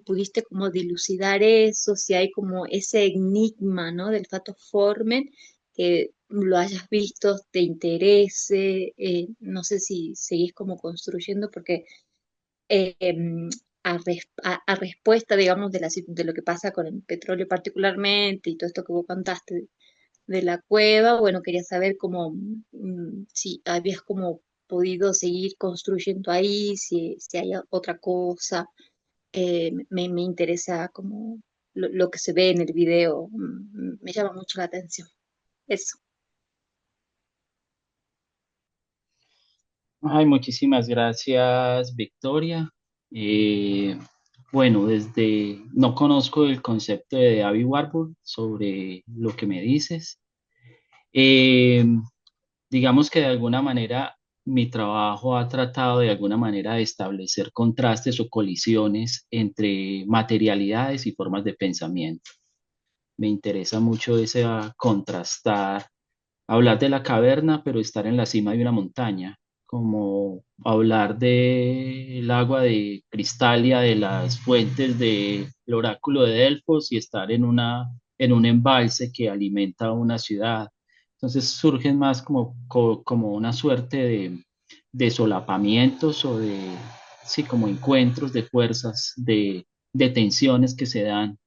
Speaker 3: pudiste como dilucidar eso, si hay como ese enigma, ¿no? Del fato Formen, que lo hayas visto, te interese, no sé si seguís como construyendo, porque a respuesta, digamos, de lo que pasa con el petróleo particularmente y todo esto que vos contaste de la cueva, bueno, quería saber cómo, si habías como podido seguir construyendo ahí, si hay otra cosa. Me interesa como lo que se ve en el video, me llama mucho la atención. Eso.
Speaker 2: Ay, muchísimas gracias, Victoria. Eh, bueno, no conozco el concepto de David Warburg sobre lo que me dices. Eh, digamos que de alguna manera mi trabajo ha tratado de alguna manera de establecer contrastes o colisiones entre materialidades y formas de pensamiento. Me interesa mucho ese contrastar, hablar de la caverna, pero estar en la cima de una montaña, como hablar del agua de Cristalia, de las fuentes del oráculo de Delfos y estar en un embalse que alimenta una ciudad. Entonces surgen más como una suerte de solapamientos o sí, como encuentros de fuerzas, de tensiones que se dan.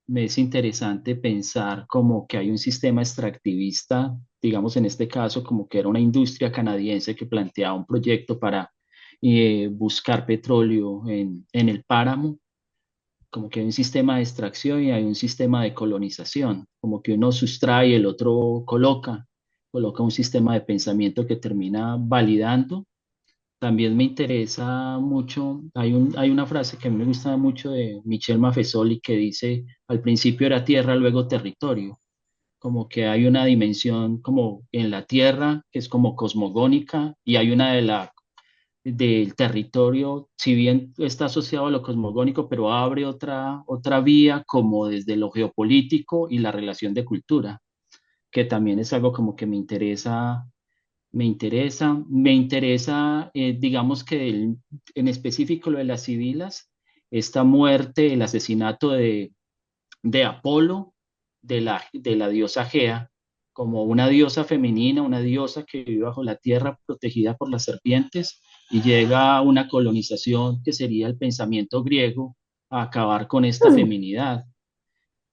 Speaker 2: Me es interesante pensar como que hay un sistema extractivista, digamos en este caso como que era una industria canadiense que planteaba un proyecto para buscar petróleo en el páramo, como que hay un sistema de extracción y hay un sistema de colonización, como que uno sustrae y el otro coloca un sistema de pensamiento que termina validando. También me interesa mucho, hay una frase que a mí me gusta mucho de Michel Maffesoli que dice, al principio era tierra, luego territorio, como que hay una dimensión como en la tierra que es como cosmogónica y hay una del territorio, si bien está asociado a lo cosmogónico, pero abre otra vía como desde lo geopolítico y la relación de cultura, que también es algo como que me interesa, digamos que en específico lo de las civilas, esta muerte, el asesinato de Apolo, de la diosa Gea, como una diosa femenina, una diosa que vive bajo la tierra protegida por las serpientes, y llega una colonización que sería el pensamiento griego a acabar con esta feminidad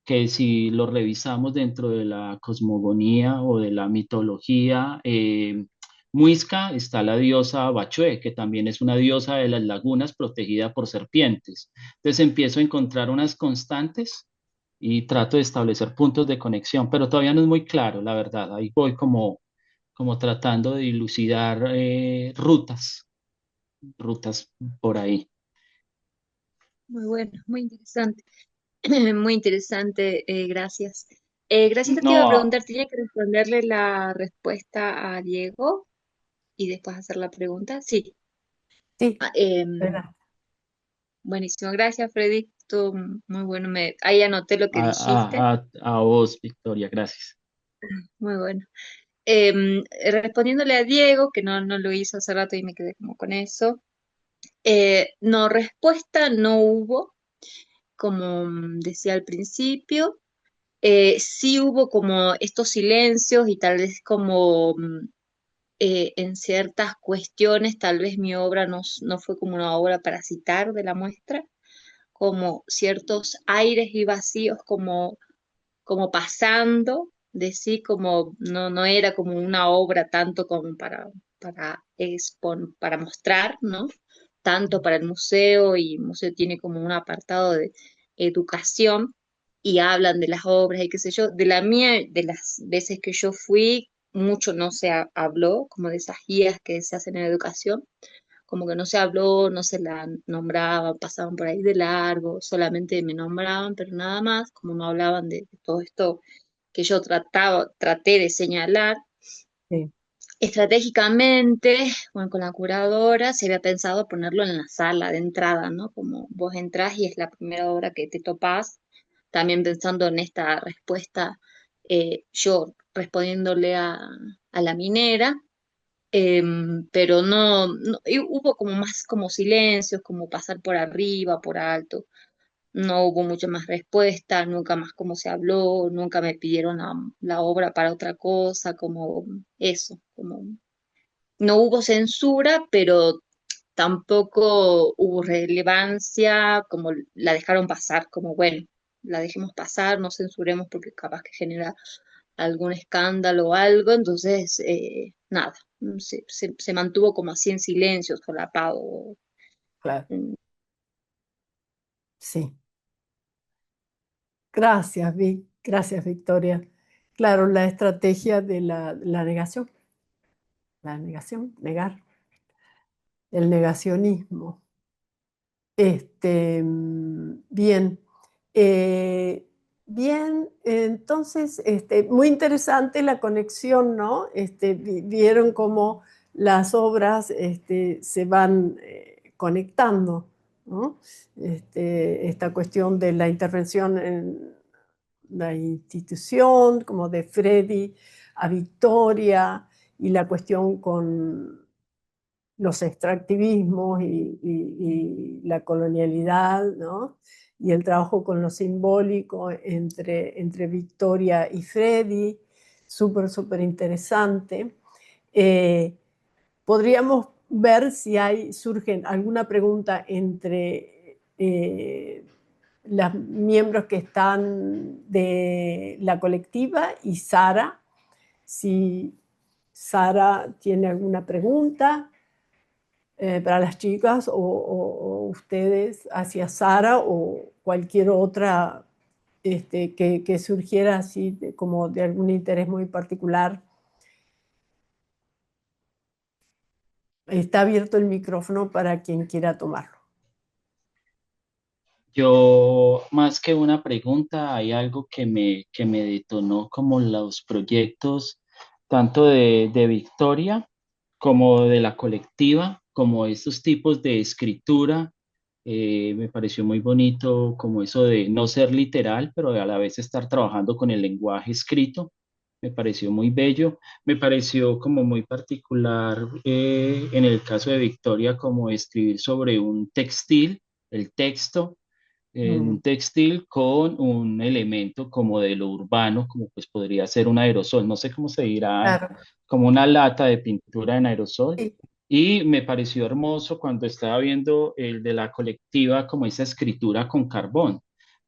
Speaker 2: que si lo revisamos dentro de la cosmogonía o de la mitología muisca, está la diosa Bachué, que también es una diosa de las lagunas protegida por serpientes. Entonces empiezo a encontrar unas constantes y trato de establecer puntos de conexión, pero todavía no es muy claro, la verdad. Ahí voy como tratando de dilucidar rutas por ahí.
Speaker 3: Muy bueno, muy interesante. Muy interesante, gracias. Gracias, te iba a
Speaker 2: No,
Speaker 3: preguntar, tenía que responderle la respuesta a Diego y después hacer la pregunta. Sí.
Speaker 1: Sí,
Speaker 3: Ah,
Speaker 1: adelante.
Speaker 3: buenísimo, gracias, Freddy. Estuvo muy bueno. Ahí anoté lo que
Speaker 2: a,
Speaker 3: dijiste.
Speaker 2: a vos, Victoria, gracias.
Speaker 3: Muy bueno. Respondiéndole a Diego, que no lo hizo hace rato y me quedé como con eso. No, respuesta no hubo, como decía al principio. Sí hubo como estos silencios y tal vez como en ciertas cuestiones, tal vez mi obra no fue como una obra para citar de la muestra, como ciertos aires y vacíos como pasando de sí, como no era como una obra tanto como para mostrar, ¿no? Tanto para el museo, y el museo tiene como un apartado de educación y hablan de las obras y qué sé yo. De la mía, de las veces que yo fui, mucho no se habló, como de esas guías que se hacen en educación, como que no se habló, no se la nombraban, pasaban por ahí de largo, solamente me nombraban, pero nada más, como no hablaban de todo esto que yo traté de señalar.
Speaker 1: Sí,
Speaker 3: Estratégicamente, bueno, con la curadora se había pensado ponerlo en la sala de entrada, ¿no? Como vos entrás y es la primera obra que te topás, también pensando en esta respuesta, yo respondiéndole a la minera, pero y hubo como más como silencios, como pasar por arriba, por alto. No hubo mucha más respuesta, nunca más como se habló, nunca me pidieron la obra para otra cosa, como eso, como no hubo censura, pero tampoco hubo relevancia, como la dejaron pasar, como bueno, la dejemos pasar, no censuremos porque capaz que genera algún escándalo o algo, entonces nada, se mantuvo como así en silencio, solapado.
Speaker 1: claro,
Speaker 3: Mm,
Speaker 1: sí. Gracias, Vic. Gracias, Victoria. Claro, la estrategia de la negación, negar, el negacionismo. Bien. Eh, bien, entonces, muy interesante la conexión, ¿no? Vieron cómo las obras se van conectando, ¿no? Esta cuestión de la intervención en la institución, como de Freddy a Victoria, y la cuestión con los extractivismos y la colonialidad, ¿no? Y el trabajo con lo simbólico entre Victoria y Freddy, súper, súper interesante. Podríamos ver si surge alguna pregunta entre los miembros que están de la colectiva y Sara, si Sara tiene alguna pregunta para las chicas o ustedes hacia Sara o cualquier otra que surgiera así como de algún interés muy particular. Está abierto el micrófono para quien quiera tomarlo.
Speaker 2: Yo, más que una pregunta, hay algo que me detonó como los proyectos tanto de Victoria como de la colectiva, como estos tipos de escritura. Me pareció muy bonito como eso de no ser literal, pero a la vez estar trabajando con el lenguaje escrito. Me pareció muy bello. Me pareció como muy particular en el caso de Victoria, como escribir sobre un textil, el texto en
Speaker 1: Mm,
Speaker 2: un textil con un elemento como de lo urbano, como pues podría ser un aerosol, no sé cómo se dirá,
Speaker 1: claro.
Speaker 2: como una lata de pintura en aerosol.
Speaker 1: Sí,
Speaker 2: Y me pareció hermoso cuando estaba viendo el de la colectiva, como esa escritura con carbón,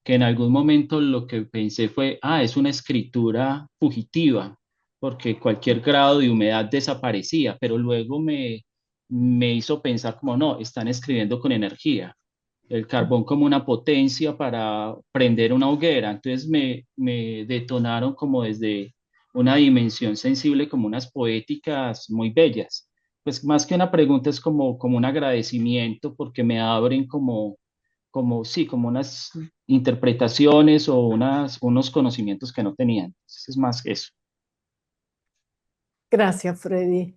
Speaker 2: que en algún momento lo que pensé fue, es una escritura fugitiva, porque cualquier grado de humedad desaparecía, pero luego me hizo pensar como, no, están escribiendo con energía, el carbón como una potencia para prender una hoguera. Entonces me detonaron como desde una dimensión sensible, como unas poéticas muy bellas. Pues más que una pregunta es como un agradecimiento porque me abren sí, como unas interpretaciones o unos conocimientos que no tenían. Entonces, es más que eso.
Speaker 1: gracias, Freddy.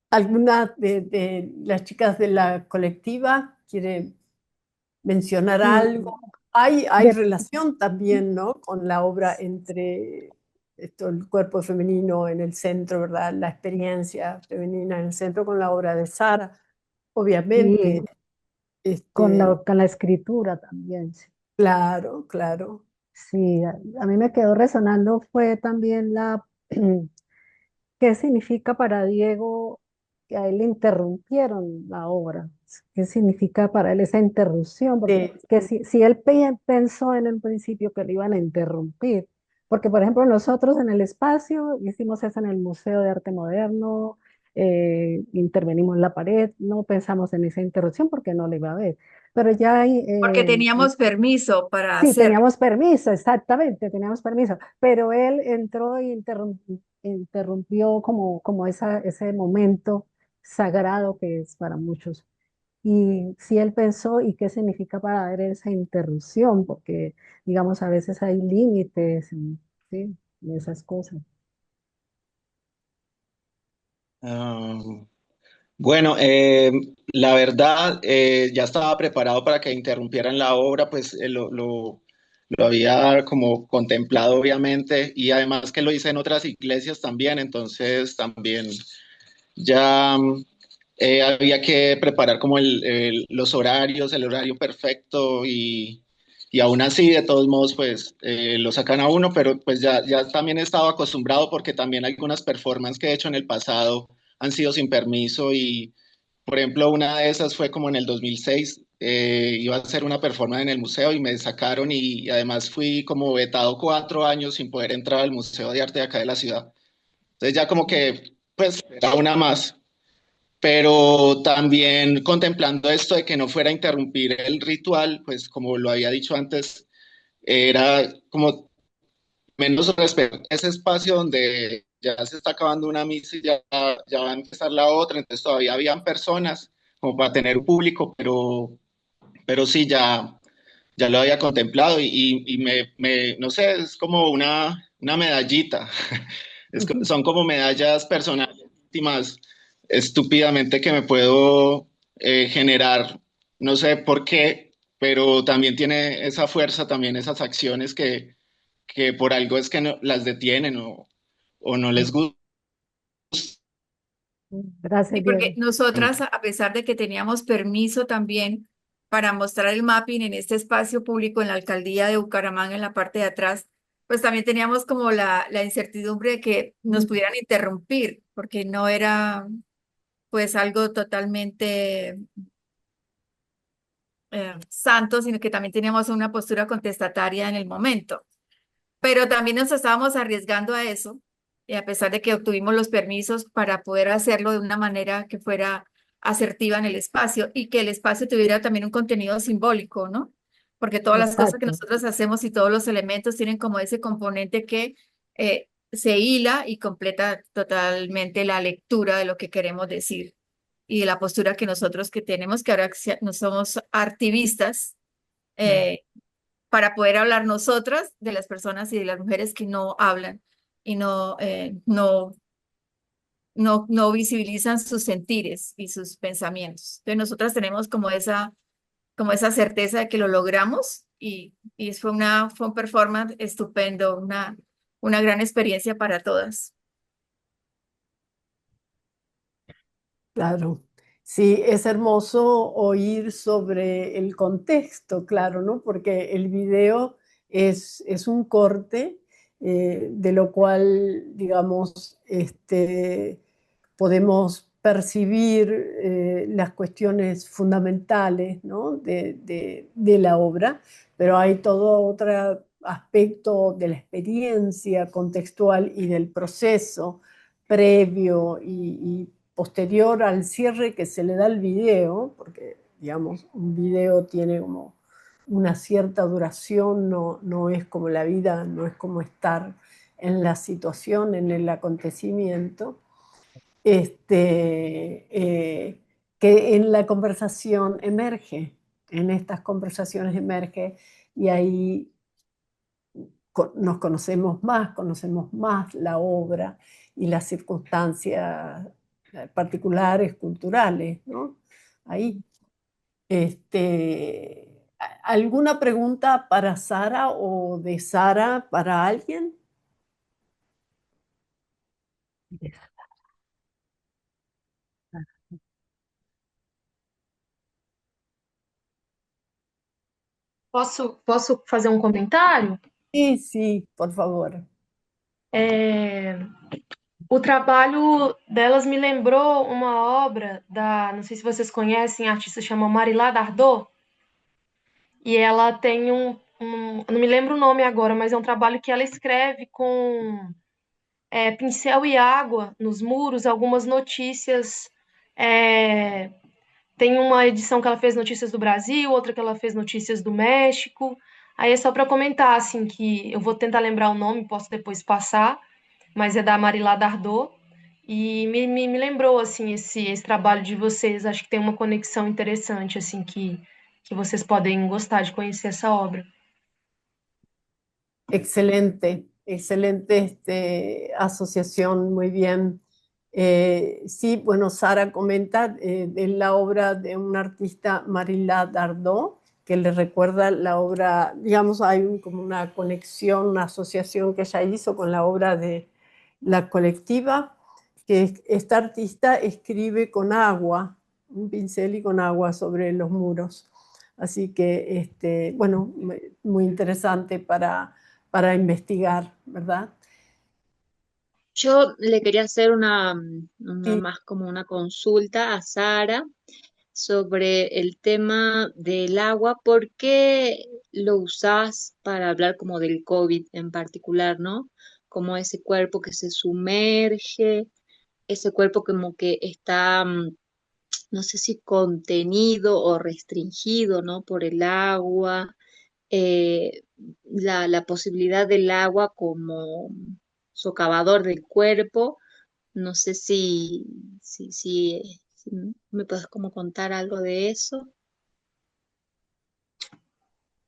Speaker 1: ¿Alguna de las chicas de la colectiva quiere mencionar
Speaker 7: Sí,
Speaker 1: algo? Hay
Speaker 7: de,
Speaker 1: relación también, ¿no? Con la obra entre el cuerpo femenino en el centro, ¿verdad? La experiencia femenina en el centro con la obra de Sara, obviamente.
Speaker 7: sí,
Speaker 1: Este,
Speaker 7: con la escritura también. Sí.
Speaker 1: claro, claro.
Speaker 7: Sí, a mí me quedó resonando fue también la ¿Qué significa para Diego que a él le interrumpieron la obra? ¿Qué significa para él esa interrupción? Porque
Speaker 1: Sí,
Speaker 7: que si él pensó en el principio que le iban a interrumpir, porque por ejemplo nosotros en el espacio hicimos eso en el Museo de Arte Moderno, intervenimos en la pared, no pensamos en esa interrupción porque no le iba a ver. Pero ya
Speaker 4: Porque teníamos permiso para
Speaker 7: sí,
Speaker 4: hacerlo.
Speaker 7: teníamos permiso, exactamente, teníamos permiso, pero él entró e interrumpió como ese momento sagrado que es para muchos. Y si él pensó, ¿y qué significa para él esa interrupción? Porque, digamos, a veces hay límites, ¿sí? En esas cosas.
Speaker 9: Ah, bueno, la verdad, ya estaba preparado para que interrumpieran la obra, pues lo había como contemplado, obviamente, y además que lo hice en otras iglesias también, entonces también ya había que preparar como los horarios, el horario perfecto y aún así, de todos modos, pues lo sacan a uno, pero pues ya también he estado acostumbrado porque también algunas performances que he hecho en el pasado han sido sin permiso y, por ejemplo, una de esas fue como en el 2006, iba a hacer una performance en el museo y me sacaron y además fui como vetado 4 años sin poder entrar al Museo de Arte de acá de la ciudad. Entonces ya como que, pues, era una más, pero también contemplando esto de que no fuera a interrumpir el ritual, pues como lo había dicho antes, era como menos respeto ese espacio donde ya se está acabando una misa y ya va a empezar la otra, entonces todavía habían personas como para tener un público, pero sí, ya lo había contemplado y no sé, es como una medallita.
Speaker 1: ujú,
Speaker 9: Son como medallas personales íntimas estúpidamente que me puedo generar, no sé por qué, pero también tiene esa fuerza, también esas acciones que por algo es que las detienen o no les gusta.
Speaker 4: Sí,
Speaker 7: Gracias,
Speaker 4: porque
Speaker 7: Diego.
Speaker 4: nosotras, a pesar de que teníamos permiso también para mostrar el mapping en este espacio público en la alcaldía de Bucaramanga, en la parte de atrás, pues también teníamos como la incertidumbre de que nos pudieran interrumpir, porque no era pues algo totalmente santo, sino que también teníamos una postura contestataria en el momento. Pero también nos estábamos arriesgando a eso, y a pesar de que obtuvimos los permisos para poder hacerlo de una manera que fuera asertiva en el espacio y que el espacio tuviera también un contenido simbólico, ¿no? Porque todas las cosas que
Speaker 7: Exacto.
Speaker 4: nosotros hacemos y todos los elementos tienen como ese componente que se hila y completa totalmente la lectura de lo que queremos decir y de la postura que nosotros que tenemos, que ahora no somos activistas, eh, para poder hablar nosotras de las personas y de las mujeres que no hablan y no visibilizan sus sentires y sus pensamientos. Entonces nosotras tenemos como esa certeza de que lo logramos y fue un performance estupendo, una gran experiencia para todas.
Speaker 1: claro. Sí, es hermoso oír sobre el contexto, claro, ¿no? Porque el video es un corte de lo cual, digamos, podemos percibir las cuestiones fundamentales, ¿no? de la obra, pero hay todo otro aspecto de la experiencia contextual y del proceso previo y posterior al cierre que se le da al video, porque digamos, un video tiene como una cierta duración, no es como la vida, no es como estar en la situación, en el acontecimiento, que en la conversación emerge, en estas conversaciones emerge y ahí nos conocemos más la obra y las circunstancias particulares, culturales, ¿no? Ahí. ¿Alguna pregunta para Sara o de Sara para alguien?
Speaker 5: Posso fazer um comentário?
Speaker 1: Sí, sí, por favor.
Speaker 13: É, o trabalho delas me lembrou uma obra da, não sei se vocês conhecem, a artista chama Marilá Dardot, e ela tem não me lembro o nome agora, mas é um trabalho que ela escreve com pincel e água nos muros, algumas notícias. é, Tem uma edição que ela fez Notícias do Brasil, outra que ela fez Notícias do México. Aí é só para comentar, assim, que eu vou tentar lembrar o nome, posso depois passar, mas é da Marilá Dardot. E me lembrou, assim, esse trabalho de vocês. Acho que tem uma conexão interessante, assim, que vocês podem gostar de conhecer essa obra.
Speaker 1: Excelente, excelente asociación, muy bien. Sí, bueno, Sara comenta de la obra de un artista, Marila Dardot, que le recuerda la obra, digamos, hay como una conexión, una asociación que ella hizo con la obra de La Colectiva, que esta artista escribe con agua, un pincel y con agua sobre los muros. Así que, bueno, muy interesante para investigar, ¿verdad?
Speaker 3: Yo le quería hacer una
Speaker 1: Sí,
Speaker 3: más como una consulta a Sara sobre el tema del agua. ¿Por qué lo usás para hablar como del COVID en particular, ¿no? Como ese cuerpo que se sumerge, ese cuerpo como que está, no sé si contenido o restringido, ¿no? Por el agua, eh, la posibilidad del agua como socavador del cuerpo. No sé si me puedes como contar algo de eso.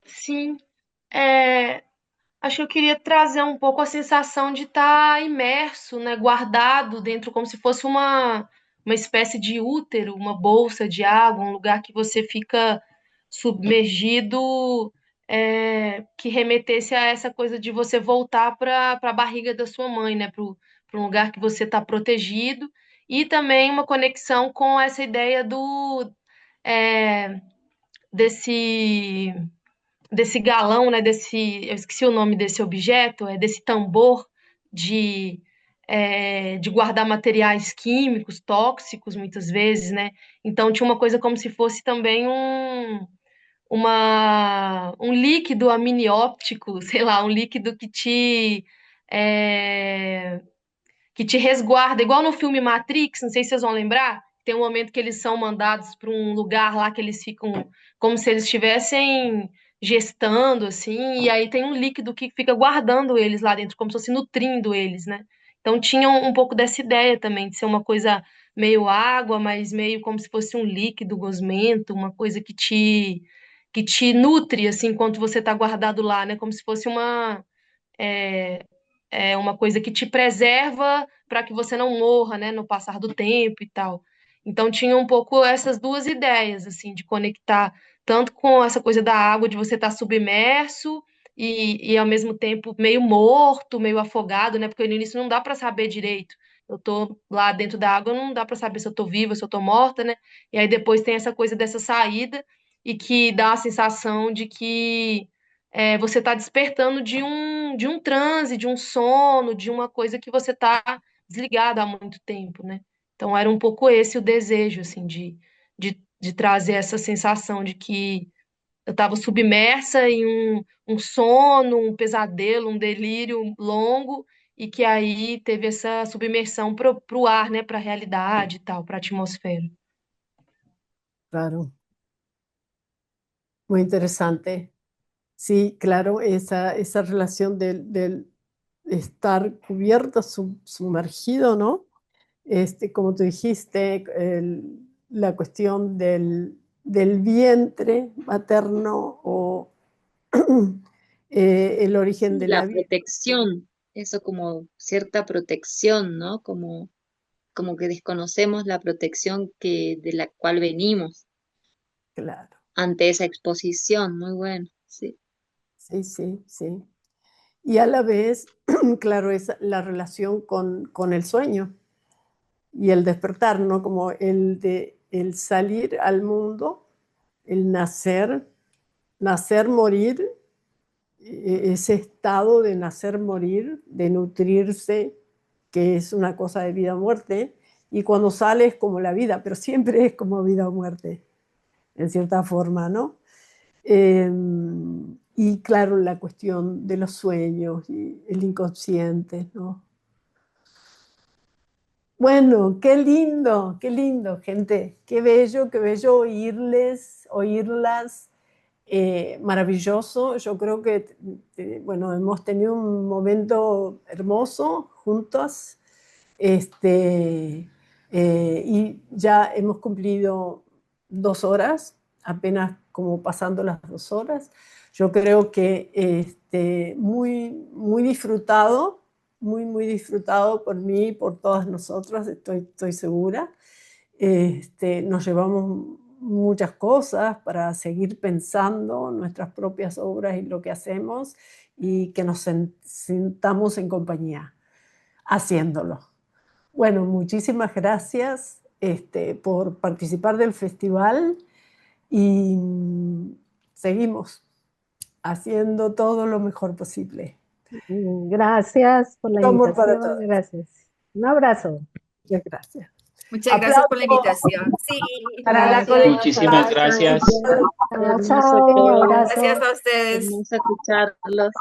Speaker 13: Sim, acho que eu queria trazer um pouco a sensação de estar imerso, né, guardado dentro, como se fosse uma espécie de útero, uma bolsa de água, um lugar que você fica submergido, que remetesse a essa coisa de você voltar para a barriga da sua mãe, né, para um lugar que você está protegido, e também uma conexão com essa ideia é, desse galão, né, eu esqueci o nome desse objeto, desse tambor de, de guardar materiais químicos, tóxicos, muitas vezes, né? Então tinha uma coisa como se fosse também um líquido amniótico, sei lá, um líquido é, que te resguarda, igual no filme Matrix, não sei se vocês vão lembrar, tem um momento que eles são mandados para um lugar lá que eles ficam como se eles estivessem gestando, assim, e aí tem um líquido que fica guardando eles lá dentro, como se fosse nutrindo eles, né? Então tinha um pouco dessa ideia também, de ser uma coisa meio água, mas meio como se fosse um líquido gosmento, uma coisa que te nutre, assim, enquanto você está guardado lá, né? Como se fosse é, uma coisa que te preserva para que você não morra, né, no passar do tempo e tal. Então tinha um pouco essas duas ideias, assim, de conectar tanto com essa coisa da água, de você estar submerso e ao mesmo tempo meio morto, meio afogado, né? Porque no início não dá para saber direito. Eu tô lá dentro da água, não dá para saber se eu tô viva, se eu tô morta, né? E aí depois tem essa coisa dessa saída e que dá a sensação de que você está despertando de um transe, de um sono, de uma coisa que você está desligado há muito tempo, né? Então era um pouco esse o desejo, assim, de trazer essa sensação de que eu estava submersa em um sono, um pesadelo, um delírio longo, e que aí teve essa submersão pro ar, né? Para a realidade e tal, para a atmosfera.
Speaker 1: claro, muy interesante. Sí, claro, esa relación del estar cubierto, sumergido, ¿no? Como tú dijiste, la cuestión del vientre materno o el origen de
Speaker 3: La
Speaker 1: la vida.
Speaker 3: protección, eso como cierta protección, ¿no? Como que desconocemos la protección de la cual venimos
Speaker 1: Claro,
Speaker 3: ante esa exposición. Muy bueno, sí.
Speaker 1: sí, sí, sí. Y a la vez, claro, es la relación con el sueño y el despertar, ¿no? Como el salir al mundo, el nacer, morir ese estado de nacer, morir, de nutrirse, que es una cosa de vida o muerte, y cuando sale es como la vida, pero siempre es como vida o muerte, en cierta forma, ¿no? Y claro, la cuestión de los sueños y el inconsciente, ¿no? Bueno, qué lindo, gente, qué bello oírles, oírlas, maravilloso. Yo creo que, bueno, hemos tenido un momento hermoso juntos, y ya hemos cumplido 2 horas, apenas como pasando las 2 horas. Yo creo que muy disfrutado, muy disfrutado por mí y por todas nosotras, estoy segura. Nos llevamos muchas cosas para seguir pensando nuestras propias obras y lo que hacemos, y que nos sintamos en compañía haciéndolo. Bueno, muchísimas gracias por participar del festival, y seguimos haciendo todo lo mejor posible.
Speaker 7: Gracias por la
Speaker 1: Amor para
Speaker 7: invitación,
Speaker 1: todos.
Speaker 7: gracias. Un abrazo.
Speaker 1: Muchas gracias.
Speaker 4: Muchas gracias por la
Speaker 1: Aplausos
Speaker 4: invitación. Sí,
Speaker 1: para la
Speaker 3: Gracias,
Speaker 2: Muchísimas
Speaker 1: conexión.
Speaker 2: gracias.
Speaker 7: Chao,
Speaker 3: hermoso
Speaker 7: chao, un
Speaker 3: todo,
Speaker 7: abrazo.
Speaker 4: gracias a ustedes.
Speaker 3: hermoso escucharlos.